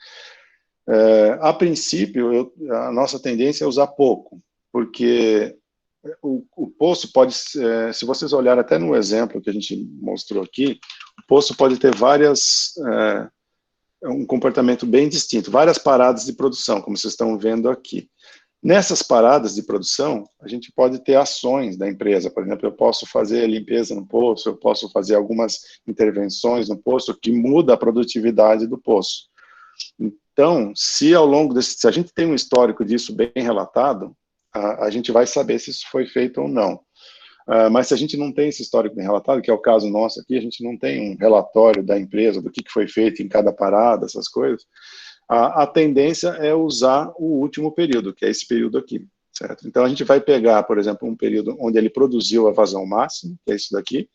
A princípio, a nossa tendência é usar pouco, porque o poço pode, se vocês olharem até no exemplo que a gente mostrou aqui, o poço pode ter um comportamento bem distinto, várias paradas de produção, como vocês estão vendo aqui. Nessas paradas de produção, a gente pode ter ações da empresa. Por exemplo, eu posso fazer limpeza no poço, eu posso fazer algumas intervenções no poço que muda a produtividade do poço. Então, se ao longo se a gente tem um histórico disso bem relatado, a gente vai saber se isso foi feito ou não. Mas se a gente não tem esse histórico bem relatado, que é o caso nosso aqui, a gente não tem um relatório da empresa do que foi feito em cada parada, essas coisas, a tendência é usar o último período, que é esse período aqui, certo? Então, a gente vai pegar, por exemplo, um período onde ele produziu a vazão máxima, que é isso daqui,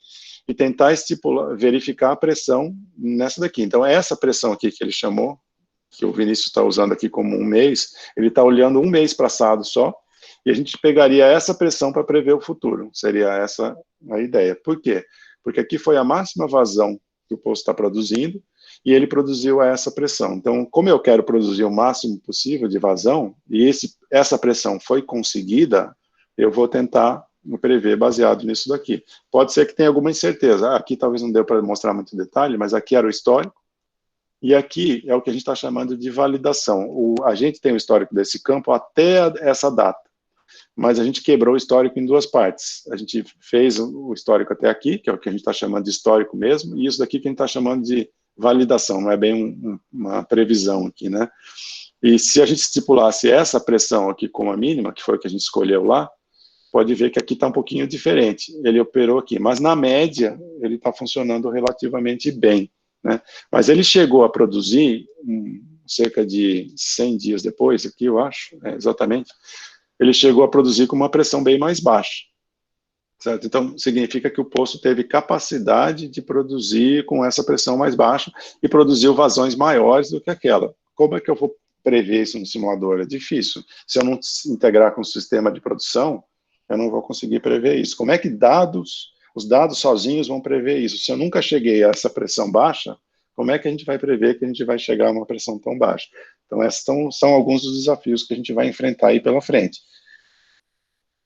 e tentar verificar a pressão nessa daqui. Então, essa pressão aqui que ele chamou, que o Vinícius está usando aqui como um mês, ele está olhando um mês passado só, e a gente pegaria essa pressão para prever o futuro. Seria essa a ideia. Por quê? Porque aqui foi a máxima vazão que o poço está produzindo, e ele produziu a essa pressão. Então, como eu quero produzir o máximo possível de vazão, e essa pressão foi conseguida, eu vou tentar prever baseado nisso daqui. Pode ser que tenha alguma incerteza. Aqui talvez não deu para mostrar muito detalhe, mas aqui era o histórico, e aqui é o que a gente está chamando de validação. A gente tem o histórico desse campo até essa data, mas a gente quebrou o histórico em duas partes. A gente fez o histórico até aqui, que é o que a gente está chamando de histórico mesmo, e isso daqui que a gente está chamando de validação, não é bem uma previsão aqui, né? E se a gente estipulasse essa pressão aqui como a mínima, que foi o que a gente escolheu lá, pode ver que aqui está um pouquinho diferente. Ele operou aqui, mas na média ele está funcionando relativamente bem, né? Mas ele chegou a produzir, cerca de 100 dias depois, aqui eu acho, exatamente, ele chegou a produzir com uma pressão bem mais baixa. Certo? Então, significa que o poço teve capacidade de produzir com essa pressão mais baixa e produziu vazões maiores do que aquela. Como é que eu vou prever isso no simulador? É difícil. Se eu não integrar com o sistema de produção, eu não vou conseguir prever isso. Como é que os dados sozinhos vão prever isso? Se eu nunca cheguei a essa pressão baixa, como é que a gente vai prever que a gente vai chegar a uma pressão tão baixa? Então, esses são alguns dos desafios que a gente vai enfrentar aí pela frente.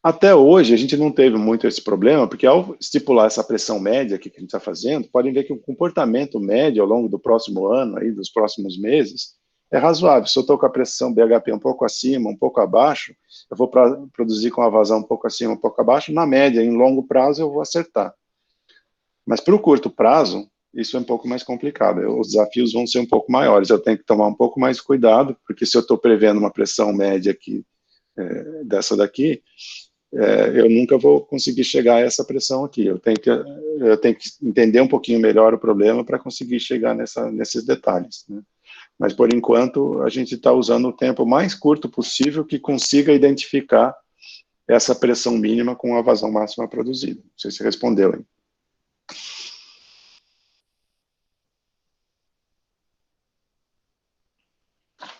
Até hoje, a gente não teve muito esse problema, porque ao estipular essa pressão média que a gente está fazendo, podem ver que o comportamento médio ao longo do próximo ano, aí, dos próximos meses, é razoável. Se eu estou com a pressão BHP um pouco acima, um pouco abaixo, eu vou produzir com a vazão um pouco acima, um pouco abaixo, na média, em longo prazo, eu vou acertar. Mas para o curto prazo, isso é um pouco mais complicado. Os desafios vão ser um pouco maiores. Eu tenho que tomar um pouco mais cuidado, porque se eu estou prevendo uma pressão média aqui, dessa daqui, eu nunca vou conseguir chegar a essa pressão aqui. Eu tenho que entender um pouquinho melhor o problema para conseguir chegar nesses detalhes, né? Mas, por enquanto, a gente está usando o tempo mais curto possível que consiga identificar essa pressão mínima com a vazão máxima produzida. Não sei se respondeu aí.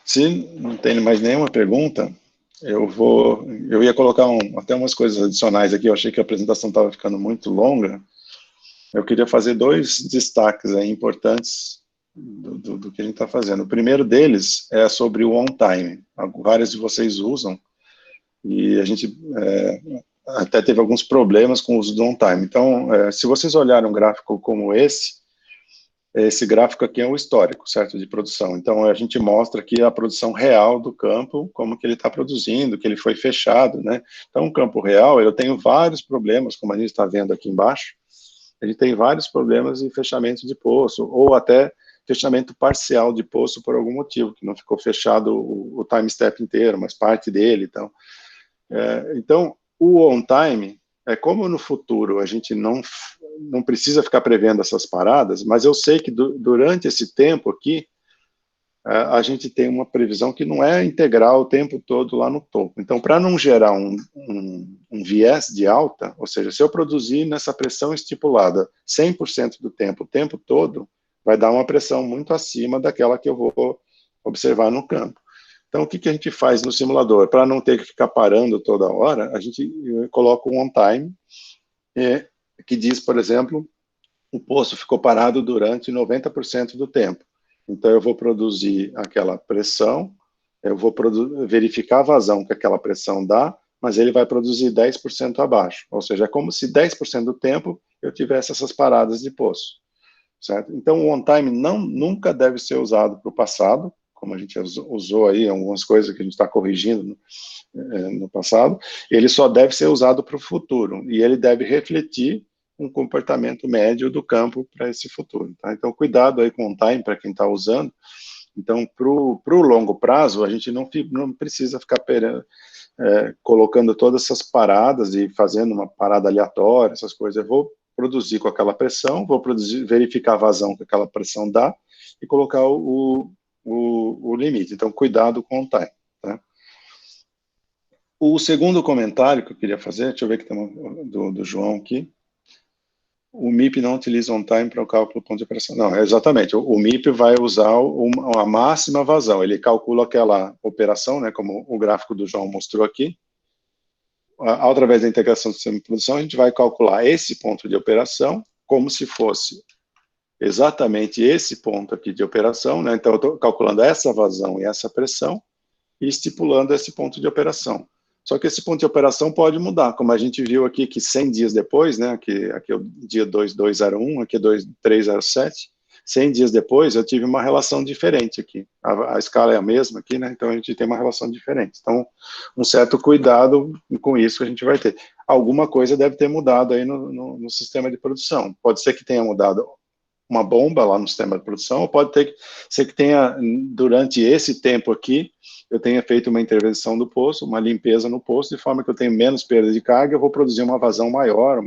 Se não tem mais nenhuma pergunta, eu ia colocar até umas coisas adicionais aqui. Eu achei que a apresentação estava ficando muito longa. Eu queria fazer dois destaques aí importantes do que a gente está fazendo. O primeiro deles é sobre o on-time. Vários de vocês usam, e a gente até teve alguns problemas com o uso do on-time. Então, se vocês olharem um gráfico como esse gráfico aqui é o histórico, certo, de produção. Então, a gente mostra aqui a produção real do campo, como que ele está produzindo, que ele foi fechado, né? Então, o campo real, eu tenho vários problemas, como a gente está vendo aqui embaixo, ele tem vários problemas de fechamento de poço, ou até fechamento parcial de poço por algum motivo, que não ficou fechado o time step inteiro, mas parte dele. Então, o on-time, como no futuro a gente não precisa ficar prevendo essas paradas, mas eu sei que durante esse tempo aqui, a gente tem uma previsão que não é integral o tempo todo lá no topo. Então, para não gerar um viés de alta, ou seja, se eu produzir nessa pressão estipulada 100% do tempo, o tempo todo, vai dar uma pressão muito acima daquela que eu vou observar no campo. Então, o que a gente faz no simulador? Para não ter que ficar parando toda hora, a gente coloca um on-time, que diz, por exemplo, o poço ficou parado durante 90% do tempo. Então, eu vou produzir aquela pressão, eu vou verificar a vazão que aquela pressão dá, mas ele vai produzir 10% abaixo. Ou seja, é como se 10% do tempo eu tivesse essas paradas de poço, certo? Então, o on-time nunca deve ser usado para o passado, como a gente usou aí, algumas coisas que a gente está corrigindo no passado. Ele só deve ser usado para o futuro, e ele deve refletir um comportamento médio do campo para esse futuro. Tá? Então, cuidado aí com o time para quem está usando. Então, para o longo prazo, a gente não precisa ficar colocando todas essas paradas e fazendo uma parada aleatória, essas coisas. Eu vou produzir com aquela pressão, vou verificar a vazão que aquela pressão dá e colocar o limite. Então, cuidado com o time. Tá? O segundo comentário que eu queria fazer, deixa eu ver que tem do João aqui. O MIP não utiliza on-time para o cálculo do ponto de operação. Não, exatamente. O MIP vai usar a máxima vazão. Ele calcula aquela operação, né, como o gráfico do João mostrou aqui, através da integração do sistema de produção, a gente vai calcular esse ponto de operação como se fosse exatamente esse ponto aqui de operação, né? Então, eu estou calculando essa vazão e essa pressão e estipulando esse ponto de operação. Só que esse ponto de operação pode mudar, como a gente viu aqui, que 100 dias depois, né? Aqui é o dia 2201, aqui é 2307, 100 dias depois eu tive uma relação diferente aqui. A escala é a mesma aqui, né? Então a gente tem uma relação diferente. Então, um certo cuidado com isso que a gente vai ter. Alguma coisa deve ter mudado aí no sistema de produção. Pode ser que tenha mudado uma bomba lá no sistema de produção, ou pode ser que tenha, durante esse tempo aqui, eu tenha feito uma intervenção do poço, uma limpeza no poço, de forma que eu tenho menos perda de carga, eu vou produzir uma vazão maior,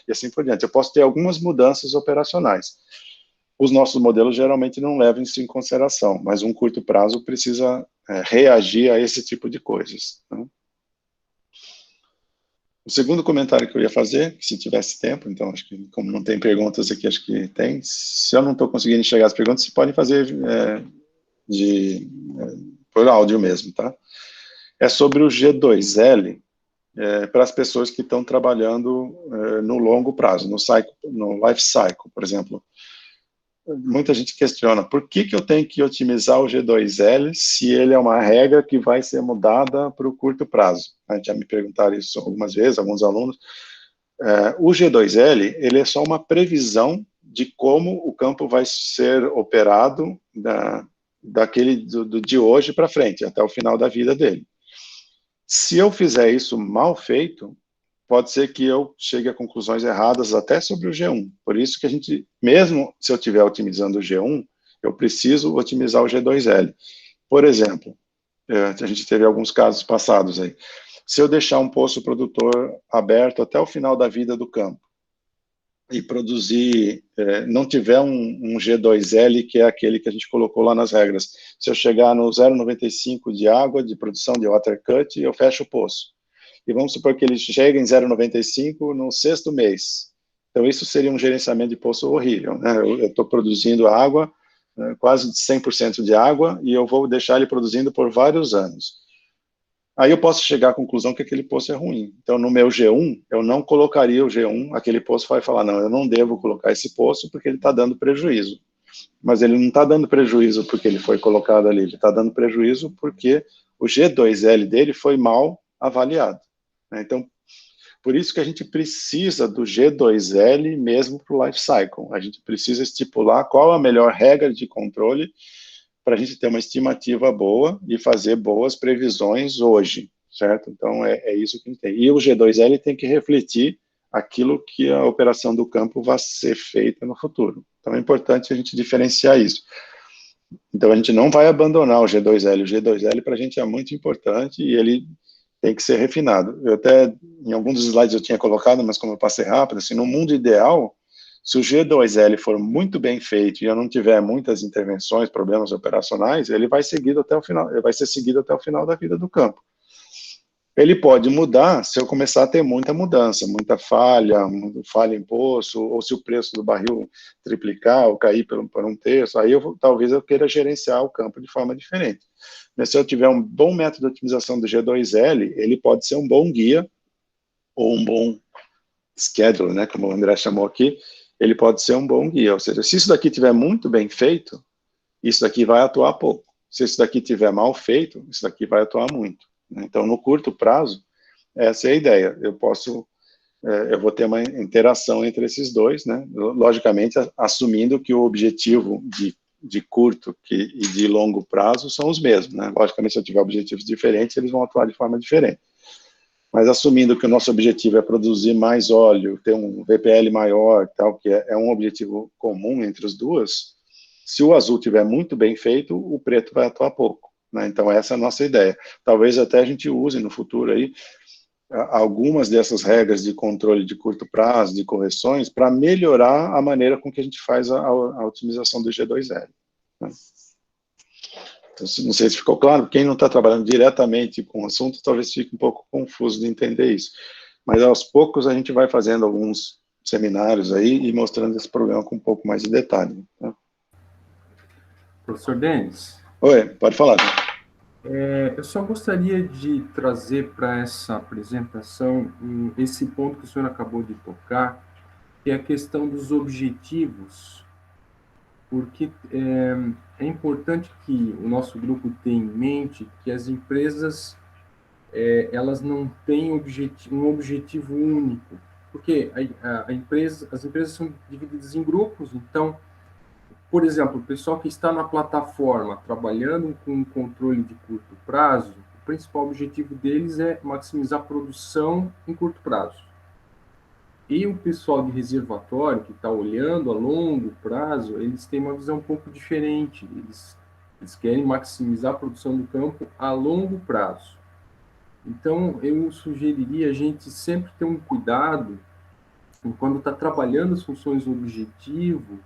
e assim por diante. Eu posso ter algumas mudanças operacionais. Os nossos modelos geralmente não levam isso em consideração, mas um curto prazo precisa reagir a esse tipo de coisas, né? O segundo comentário que eu ia fazer, se tivesse tempo, então acho que como não tem perguntas aqui, acho que tem. Se eu não estou conseguindo enxergar as perguntas, vocês podem fazer por áudio mesmo, tá? É sobre o G2L, para as pessoas que estão trabalhando no longo prazo, no life cycle, por exemplo. Muita gente questiona, por que eu tenho que otimizar o G2L se ele é uma regra que vai ser mudada para o curto prazo? Já me perguntaram isso algumas vezes, alguns alunos. O G2L, ele é só uma previsão de como o campo vai ser operado de hoje para frente, até o final da vida dele. Se eu fizer isso mal feito, pode ser que eu chegue a conclusões erradas até sobre o G1. Por isso que a gente, mesmo se eu estiver otimizando o G1, eu preciso otimizar o G2L. Por exemplo, a gente teve alguns casos passados aí. Se eu deixar um poço produtor aberto até o final da vida do campo e produzir, não tiver um G2L, que é aquele que a gente colocou lá nas regras, se eu chegar no 0,95 de água, de produção de water cut, eu fecho o poço. E vamos supor que ele chegue em 0,95 no sexto mês. Então, isso seria um gerenciamento de poço horrível, né? Eu estou produzindo água, quase 100% de água, e eu vou deixar ele produzindo por vários anos. Aí eu posso chegar à conclusão que aquele poço é ruim. Então, no meu G1, eu não colocaria o G1, aquele poço vai falar, não, eu não devo colocar esse poço porque ele está dando prejuízo. Mas ele não está dando prejuízo porque ele foi colocado ali, ele está dando prejuízo porque o G2L dele foi mal avaliado. Então, por isso que a gente precisa do G2L mesmo para o life cycle. A gente precisa estipular qual a melhor regra de controle para a gente ter uma estimativa boa e fazer boas previsões hoje, certo? Então, é isso que a gente tem. E o G2L tem que refletir aquilo que a operação do campo vai ser feita no futuro. Então, é importante a gente diferenciar isso. Então, a gente não vai abandonar o G2L. O G2L para a gente é muito importante e ele tem que ser refinado. Eu até, em alguns dos slides eu tinha colocado, mas como eu passei rápido, assim, no mundo ideal, se o G2L for muito bem feito e eu não tiver muitas intervenções, problemas operacionais, ele vai seguido até o final, ele vai ser seguido até o final da vida do campo. Ele pode mudar se eu começar a ter muita mudança, muita falha em poço, ou se o preço do barril triplicar ou cair por um terço, aí talvez eu queira gerenciar o campo de forma diferente. Mas se eu tiver um bom método de otimização do G2L, ele pode ser um bom guia, ou um bom schedule, né, como o André chamou aqui, ele pode ser um bom guia. Ou seja, se isso daqui estiver muito bem feito, isso daqui vai atuar pouco. Se isso daqui estiver mal feito, isso daqui vai atuar muito. Então, no curto prazo, essa é a ideia. Eu vou ter uma interação entre esses dois, né? Logicamente, assumindo que o objetivo de curto e de longo prazo são os mesmos, né? Logicamente, se eu tiver objetivos diferentes, eles vão atuar de forma diferente. Mas assumindo que o nosso objetivo é produzir mais óleo, ter um VPL maior, tal, que é um objetivo comum entre os duas, se o azul estiver muito bem feito, o preto vai atuar pouco, né? Então, essa é a nossa ideia. Talvez até a gente use no futuro aí algumas dessas regras de controle de curto prazo, de correções, para melhorar a maneira com que a gente faz a otimização do G2L, né? Então, não sei se ficou claro, quem não está trabalhando diretamente com o assunto, talvez fique um pouco confuso de entender isso. Mas, aos poucos, a gente vai fazendo alguns seminários aí e mostrando esse problema com um pouco mais de detalhe, tá? Professor Denis? Oi, pode falar. Eu só gostaria de trazer para essa apresentação esse ponto que o senhor acabou de tocar, que é a questão dos objetivos, porque é importante que o nosso grupo tenha em mente que as empresas elas não têm um objetivo único, porque as empresas são divididas em grupos, então, por exemplo, o pessoal que está na plataforma trabalhando com controle de curto prazo, o principal objetivo deles é maximizar a produção em curto prazo. E o pessoal de reservatório, que está olhando a longo prazo, eles têm uma visão um pouco diferente. Eles querem maximizar a produção do campo a longo prazo. Então, eu sugeriria a gente sempre ter um cuidado, quando está trabalhando as funções objetivo,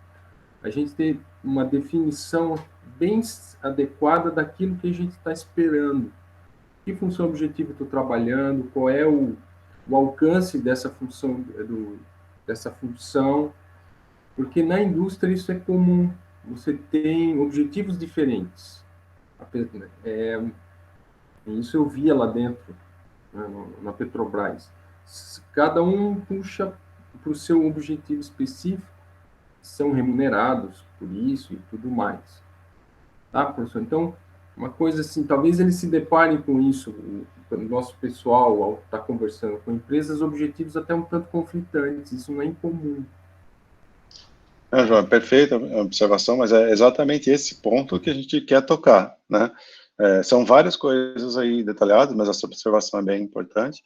a gente ter uma definição bem adequada daquilo que a gente está esperando. Que função objetivo estou trabalhando, qual é o alcance dessa função, porque na indústria isso é comum, você tem objetivos diferentes. Isso eu via lá dentro, né, na Petrobras. Cada um puxa para o seu objetivo específico, são remunerados por isso e tudo mais. Tá, professor? Então, uma coisa assim, talvez eles se deparem com isso, o nosso pessoal, ao estar conversando com empresas, objetivos até um tanto conflitantes, isso não é incomum. João, perfeita a observação, mas é exatamente esse ponto que a gente quer tocar, né? São várias coisas aí detalhadas, mas essa observação é bem importante.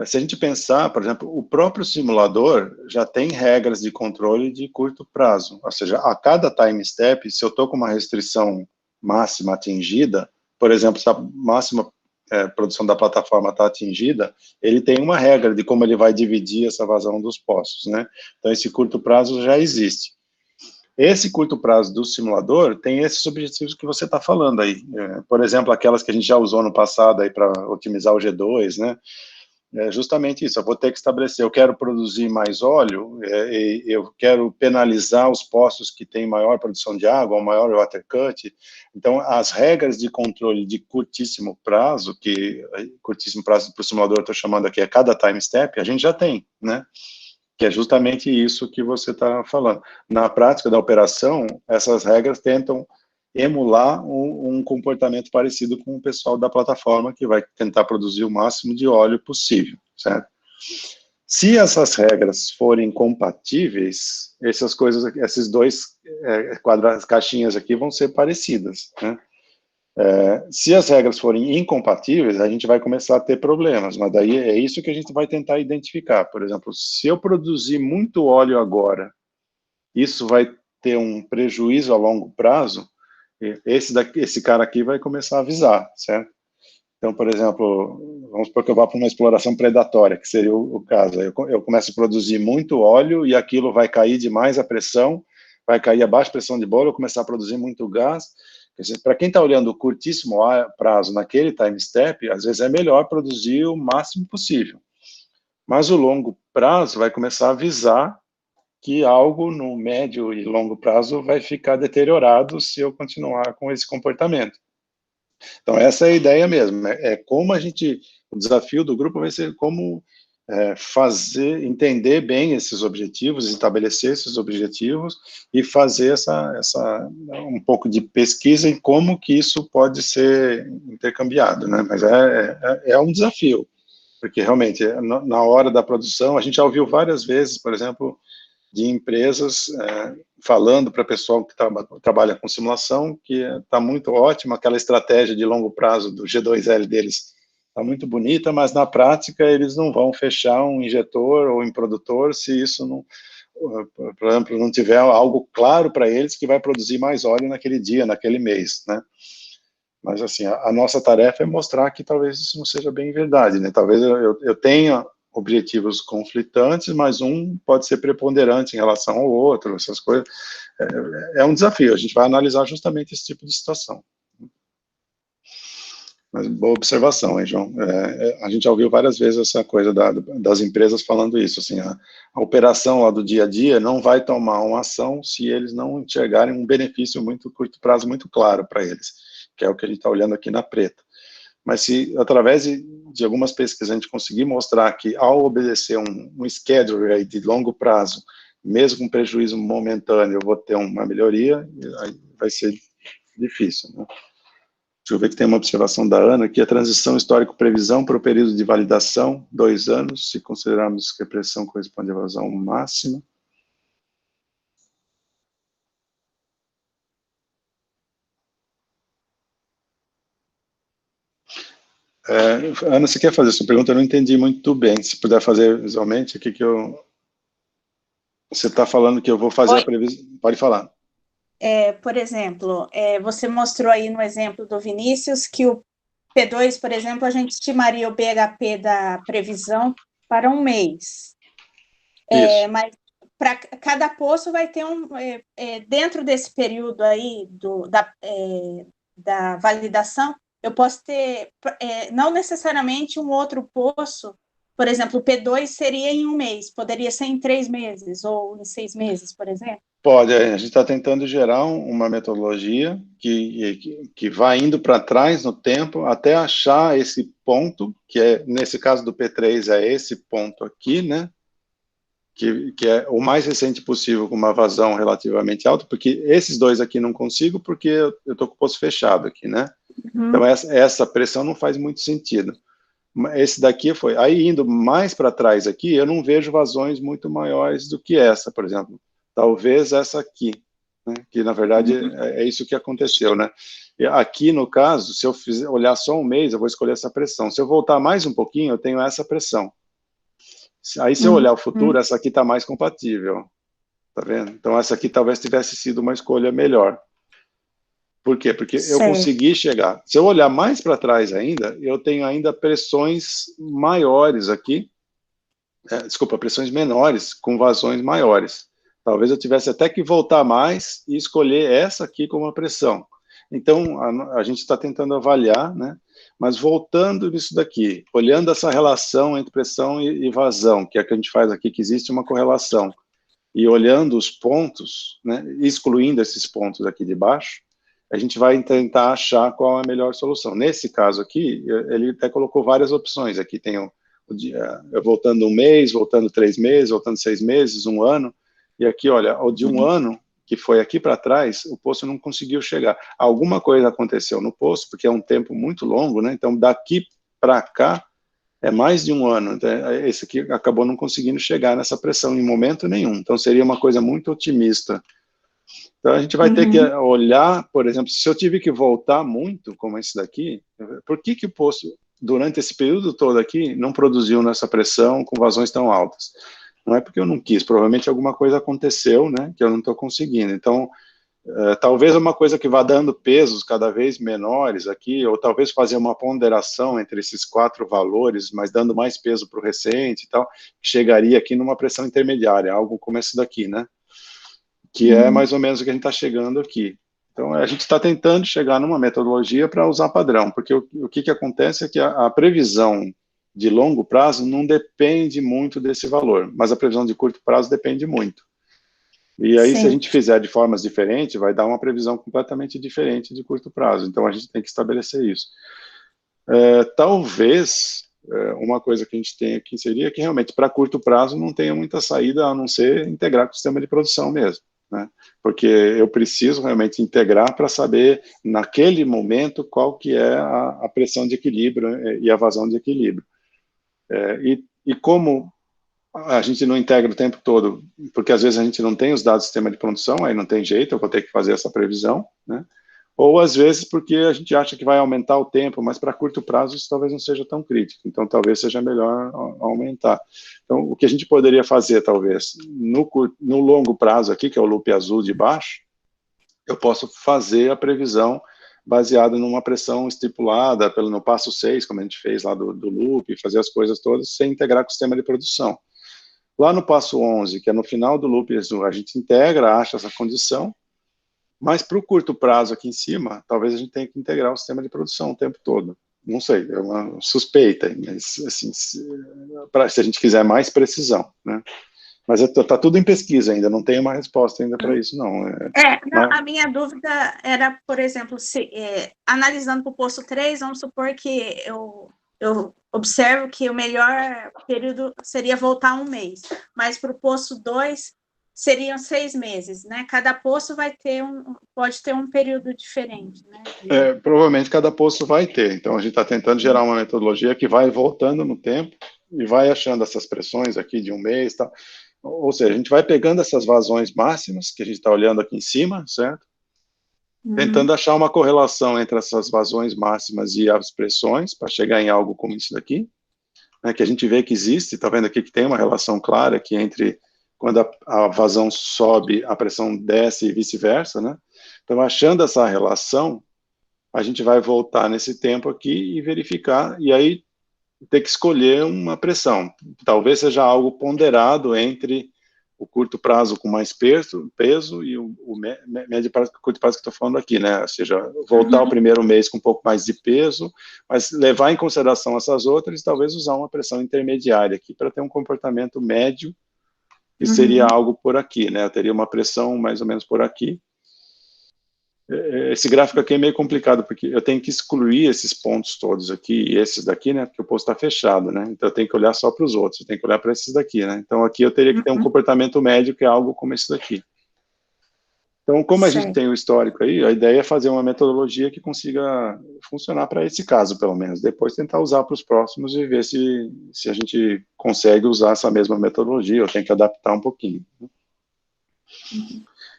Se a gente pensar, por exemplo, o próprio simulador já tem regras de controle de curto prazo, ou seja, a cada time step, se eu estou com uma restrição máxima atingida, por exemplo, se a máxima produção da plataforma está atingida, ele tem uma regra de como ele vai dividir essa vazão dos poços, né? Então, esse curto prazo já existe. Esse curto prazo do simulador tem esses objetivos que você está falando aí. Por exemplo, aquelas que a gente já usou no passado aí para otimizar o G2, né? É justamente isso, eu vou ter que estabelecer, eu quero produzir mais óleo, eu quero penalizar os poços que têm maior produção de água, ou maior water cut, então as regras de controle de curtíssimo prazo para o simulador eu estou chamando aqui, cada time step, a gente já tem, né? Que é justamente isso que você está falando. Na prática da operação, essas regras tentam emular um comportamento parecido com o pessoal da plataforma, que vai tentar produzir o máximo de óleo possível, certo? Se essas regras forem compatíveis, essas coisas, esses dois caixinhas aqui vão ser parecidas, né? Se as regras forem incompatíveis, a gente vai começar a ter problemas, mas daí é isso que a gente vai tentar identificar. Por exemplo, se eu produzir muito óleo agora, isso vai ter um prejuízo a longo prazo, esse cara aqui vai começar a avisar, certo? Então, por exemplo, vamos supor que eu vá para uma exploração predatória, que seria o caso. Eu começo a produzir muito óleo e aquilo vai cair demais a pressão, vai cair abaixo a pressão de bola, eu começar a produzir muito gás. Para quem está olhando o curtíssimo prazo naquele time step, às vezes é melhor produzir o máximo possível. Mas o longo prazo vai começar a avisar que algo no médio e longo prazo vai ficar deteriorado se eu continuar com esse comportamento. Então, essa é a ideia mesmo, como o desafio do grupo vai ser como entender bem esses objetivos, estabelecer esses objetivos e fazer um pouco de pesquisa em como que isso pode ser intercambiado, né? Mas é um desafio, porque realmente, na hora da produção, a gente já ouviu várias vezes, por exemplo, de empresas falando para o pessoal que trabalha com simulação que está muito ótimo, aquela estratégia de longo prazo do G2L deles está muito bonita, mas na prática eles não vão fechar um injetor ou um produtor se isso não, por exemplo, não tiver algo claro para eles que vai produzir mais óleo naquele dia, naquele mês, né? Mas, assim, a nossa tarefa é mostrar que talvez isso não seja bem verdade, né? Talvez eu tenha objetivos conflitantes, mas um pode ser preponderante em relação ao outro, essas coisas. É um desafio, a gente vai analisar justamente esse tipo de situação. Mas boa observação, hein, João? A gente já ouviu várias vezes essa coisa das empresas falando isso, assim, a operação lá do dia a dia não vai tomar uma ação se eles não enxergarem um benefício muito curto prazo muito claro para eles, que é o que a gente está olhando aqui na preta. Mas se, através de algumas pesquisas, a gente conseguir mostrar que, ao obedecer um schedule aí de longo prazo, mesmo com prejuízo momentâneo, eu vou ter uma melhoria, aí vai ser difícil, né? Deixa eu ver que tem uma observação da Ana aqui, a transição histórico-previsão para o período de validação, 2 anos, se considerarmos que a pressão corresponde à evasão máxima. Ana, você quer fazer essa pergunta? Eu não entendi muito bem. Se puder fazer visualmente, o que você está falando que eu vou fazer a previsão? Pode falar. Por exemplo, você mostrou aí no exemplo do Vinícius que o P2, por exemplo, a gente estimaria o BHP da previsão para 1 mês. Mas para cada poço vai ter dentro desse período aí da validação, eu posso ter, não necessariamente um outro poço, por exemplo, o P2 seria em 1 mês, poderia ser em 3 meses ou em 6 meses, por exemplo? Pode, a gente está tentando gerar uma metodologia que vai indo para trás no tempo até achar esse ponto, que é, nesse caso do P3, é esse ponto aqui, né? Que é o mais recente possível, com uma vazão relativamente alta, porque esses dois aqui não consigo, porque eu estou com o poço fechado aqui, né? Uhum. Então, essa pressão não faz muito sentido. Esse daqui foi... Aí, indo mais para trás aqui, eu não vejo vazões muito maiores do que essa, por exemplo. Talvez essa aqui, né? Que, na verdade, é isso que aconteceu, né? E aqui, no caso, se eu olhar só 1 mês, eu vou escolher essa pressão. Se eu voltar mais um pouquinho, eu tenho essa pressão. Aí, se eu olhar o futuro, essa aqui está mais compatível. Tá vendo? Então, essa aqui talvez tivesse sido uma escolha melhor. Por quê? Porque eu consegui chegar. Se eu olhar mais para trás ainda, eu tenho ainda pressões maiores aqui. Desculpa, pressões menores, com vazões maiores. Talvez eu tivesse até que voltar mais e escolher essa aqui como uma pressão. Então, a gente está tentando avaliar, né? Mas voltando nisso daqui, olhando essa relação entre pressão e vazão, que é a que a gente faz aqui, que existe uma correlação, e olhando os pontos, né, excluindo esses pontos aqui de baixo, a gente vai tentar achar qual é a melhor solução. Nesse caso aqui, ele até colocou várias opções. Aqui tem voltando 1 mês, voltando 3 meses, voltando 6 meses, 1 ano, e aqui, olha, o de 1 ano, que foi aqui para trás, o poço não conseguiu chegar. Alguma coisa aconteceu no poço, porque é um tempo muito longo, né? Então, daqui para cá, é mais de 1 ano. Então, esse aqui acabou não conseguindo chegar nessa pressão em momento nenhum. Então, seria uma coisa muito otimista. Então, a gente vai ter que olhar, por exemplo, se eu tive que voltar muito, como esse daqui, por que o poço, durante esse período todo aqui, não produziu nessa pressão com vazões tão altas? Não é porque eu não quis, provavelmente alguma coisa aconteceu, né, que eu não estou conseguindo. Então, talvez uma coisa que vá dando pesos cada vez menores aqui, ou talvez fazer uma ponderação entre esses 4 valores, mas dando mais peso para o recente e tal, chegaria aqui numa pressão intermediária, algo como esse daqui, né, que é mais ou menos o que a gente está chegando aqui. Então, a gente está tentando chegar numa metodologia para usar padrão, porque o que acontece é que a previsão de longo prazo não depende muito desse valor, mas a previsão de curto prazo depende muito. E aí, se a gente fizer de formas diferentes, vai dar uma previsão completamente diferente de curto prazo. Então, a gente tem que estabelecer isso. Talvez, uma coisa que a gente tem aqui seria que, realmente, para curto prazo, não tenha muita saída, a não ser integrar com o sistema de produção mesmo, né? Porque eu preciso realmente integrar para saber, naquele momento, qual que é a pressão de equilíbrio e a vazão de equilíbrio. E como a gente não integra o tempo todo, porque às vezes a gente não tem os dados do sistema de produção, aí não tem jeito, eu vou ter que fazer essa previsão, né? Ou às vezes porque a gente acha que vai aumentar o tempo, mas para curto prazo isso talvez não seja tão crítico, então talvez seja melhor aumentar. Então, o que a gente poderia fazer, talvez, no longo prazo aqui, que é o loop azul de baixo, eu posso fazer a previsão baseada numa pressão estipulada no passo 6, como a gente fez lá do loop, fazer as coisas todas sem integrar com o sistema de produção. Lá no passo 11, que é no final do loop azul, a gente integra, acha essa condição, mas para o curto prazo aqui em cima, talvez a gente tenha que integrar o sistema de produção o tempo todo. Não sei, é uma suspeita, mas assim, se a gente quiser mais precisão, né? Mas está tudo em pesquisa ainda, não tem uma resposta ainda para isso, não. Não, a minha dúvida era, por exemplo, analisando para o poço 3, vamos supor que eu observo que o melhor período seria voltar 1 mês, mas para o poço 2 seriam 6 meses, né? Cada poço pode ter um período diferente, né? Provavelmente cada poço vai ter, então a gente está tentando gerar uma metodologia que vai voltando no tempo e vai achando essas pressões aqui de 1 mês, tá? Ou seja, a gente vai pegando essas vazões máximas, que a gente está olhando aqui em cima, certo? Tentando achar uma correlação entre essas vazões máximas e as pressões, para chegar em algo como isso daqui, né, que a gente vê que existe, está vendo aqui que tem uma relação clara aqui entre quando a vazão sobe, a pressão desce e vice-versa, né? Então, achando essa relação, a gente vai voltar nesse tempo aqui e verificar, e aí ter que escolher uma pressão. Talvez seja algo ponderado entre o curto prazo com mais peso e o médio prazo, curto prazo que estou falando aqui, né? Ou seja, voltar o primeiro mês com um pouco mais de peso, mas levar em consideração essas outras e talvez usar uma pressão intermediária aqui para ter um comportamento médio, que seria algo por aqui, né? Eu teria uma pressão mais ou menos por aqui. Esse gráfico aqui é meio complicado, porque eu tenho que excluir esses pontos todos aqui e esses daqui, né, porque o poço está fechado, né, então eu tenho que olhar só para os outros, eu tenho que olhar para esses daqui, né, então aqui eu teria que ter um comportamento médio, que é algo como esse daqui. Então, como a gente tem o histórico aí, a ideia é fazer uma metodologia que consiga funcionar para esse caso, pelo menos, depois tentar usar para os próximos e ver se a gente consegue usar essa mesma metodologia, ou tem que adaptar um pouquinho.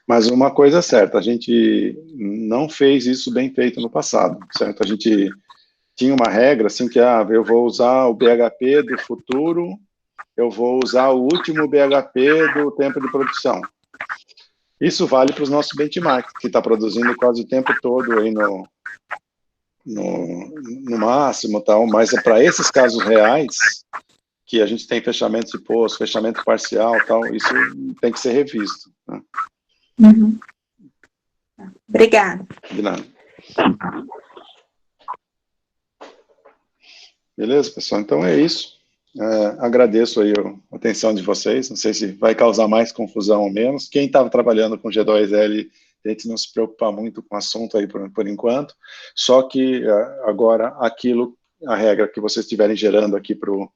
Mas uma coisa é certa, a gente não fez isso bem feito no passado, certo? A gente tinha uma regra, assim, que eu vou usar o BHP do futuro, eu vou usar o último BHP do tempo de produção. Isso vale para os nossos benchmarks, que está produzindo quase o tempo todo aí no máximo, tal, mas é para esses casos reais, que a gente tem fechamento de poço, fechamento parcial, tal, isso tem que ser revisto, né? Obrigada. De nada. Beleza, pessoal? Então é isso. Agradeço aí a atenção de vocês. Não sei se vai causar mais confusão ou menos. Quem estava trabalhando com G2L, tente não se preocupar muito com o assunto aí por enquanto. Só que agora a regra que vocês estiverem gerando aqui para o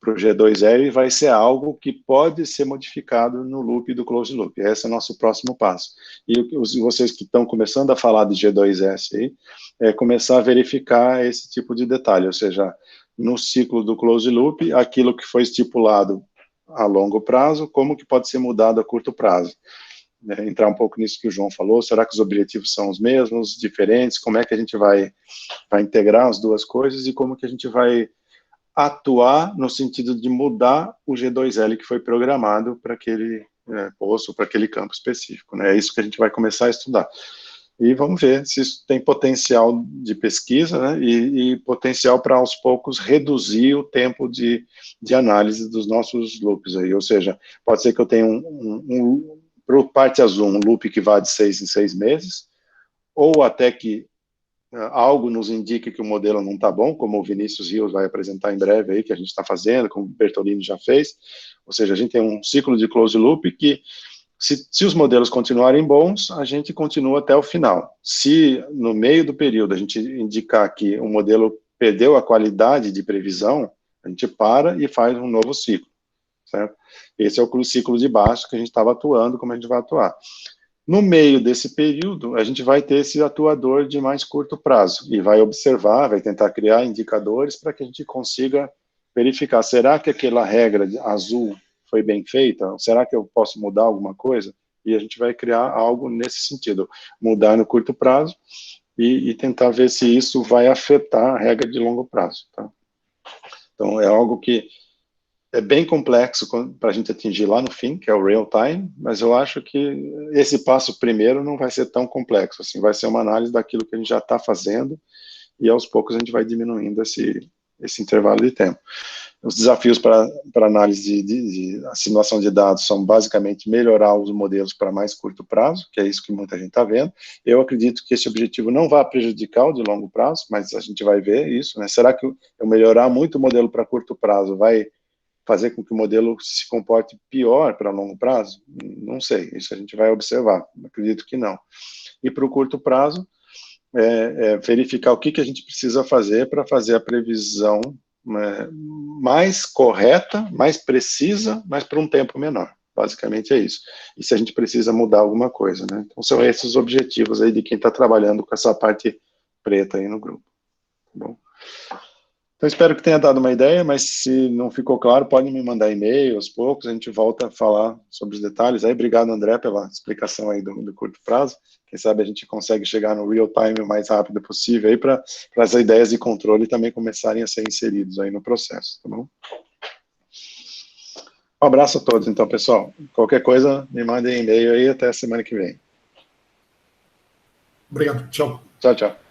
G2L vai ser algo que pode ser modificado no loop do closed loop. Esse é o nosso próximo passo. E vocês que estão começando a falar de G2S aí, começar a verificar esse tipo de detalhe, ou seja, no ciclo do closed loop, aquilo que foi estipulado a longo prazo, como que pode ser mudado a curto prazo. Entrar um pouco nisso que o João falou, será que os objetivos são os mesmos, diferentes, como é que a gente vai integrar as duas coisas e como que a gente vai atuar no sentido de mudar o G2L que foi programado para aquele poço, para aquele campo específico, né? É isso que a gente vai começar a estudar. E vamos ver se isso tem potencial de pesquisa, né? E potencial para, aos poucos, reduzir o tempo de análise dos nossos loops aí. Ou seja, pode ser que eu tenha para parte azul, um loop que vá de 6 em 6 meses, ou até que algo nos indique que o modelo não está bom, como o Vinícius Rios vai apresentar em breve aí, que a gente está fazendo, como o Bertolini já fez. Ou seja, a gente tem um ciclo de closed loop que, se os modelos continuarem bons, a gente continua até o final. Se no meio do período a gente indicar que o modelo perdeu a qualidade de previsão, a gente para e faz um novo ciclo, certo? Esse é o ciclo de baixo que a gente estava atuando, como a gente vai atuar. No meio desse período, a gente vai ter esse atuador de mais curto prazo e vai observar, vai tentar criar indicadores para que a gente consiga verificar, será que aquela regra azul foi bem feita? Será que eu posso mudar alguma coisa? E a gente vai criar algo nesse sentido, mudar no curto prazo e tentar ver se isso vai afetar a regra de longo prazo, tá? Então, é algo que é bem complexo para a gente atingir lá no fim, que é o real time, mas eu acho que esse passo primeiro não vai ser tão complexo, assim, vai ser uma análise daquilo que a gente já está fazendo, e aos poucos a gente vai diminuindo esse intervalo de tempo. Os desafios para análise de simulação de dados são basicamente melhorar os modelos para mais curto prazo, que é isso que muita gente está vendo. Eu acredito que esse objetivo não vai prejudicar o de longo prazo, mas a gente vai ver isso, né? Será que eu melhorar muito o modelo para curto prazo vai fazer com que o modelo se comporte pior para longo prazo? Não sei, isso a gente vai observar, acredito que não. E para o curto prazo, verificar o que a gente precisa fazer para fazer a previsão mais correta, mais precisa, mas por um tempo menor. Basicamente é isso. E se a gente precisa mudar alguma coisa, né? Então são esses os objetivos aí de quem está trabalhando com essa parte preta aí no grupo. Tá bom? Então espero que tenha dado uma ideia, mas se não ficou claro, pode me mandar e-mail aos poucos, a gente volta a falar sobre os detalhes. Aí, obrigado, André, pela explicação aí do curto prazo. Quem sabe a gente consegue chegar no real time o mais rápido possível aí para as ideias de controle também começarem a ser inseridos aí no processo, tá bom? Um abraço a todos, então, pessoal. Qualquer coisa, me mandem e-mail aí até a semana que vem. Obrigado. Tchau. Tchau, tchau.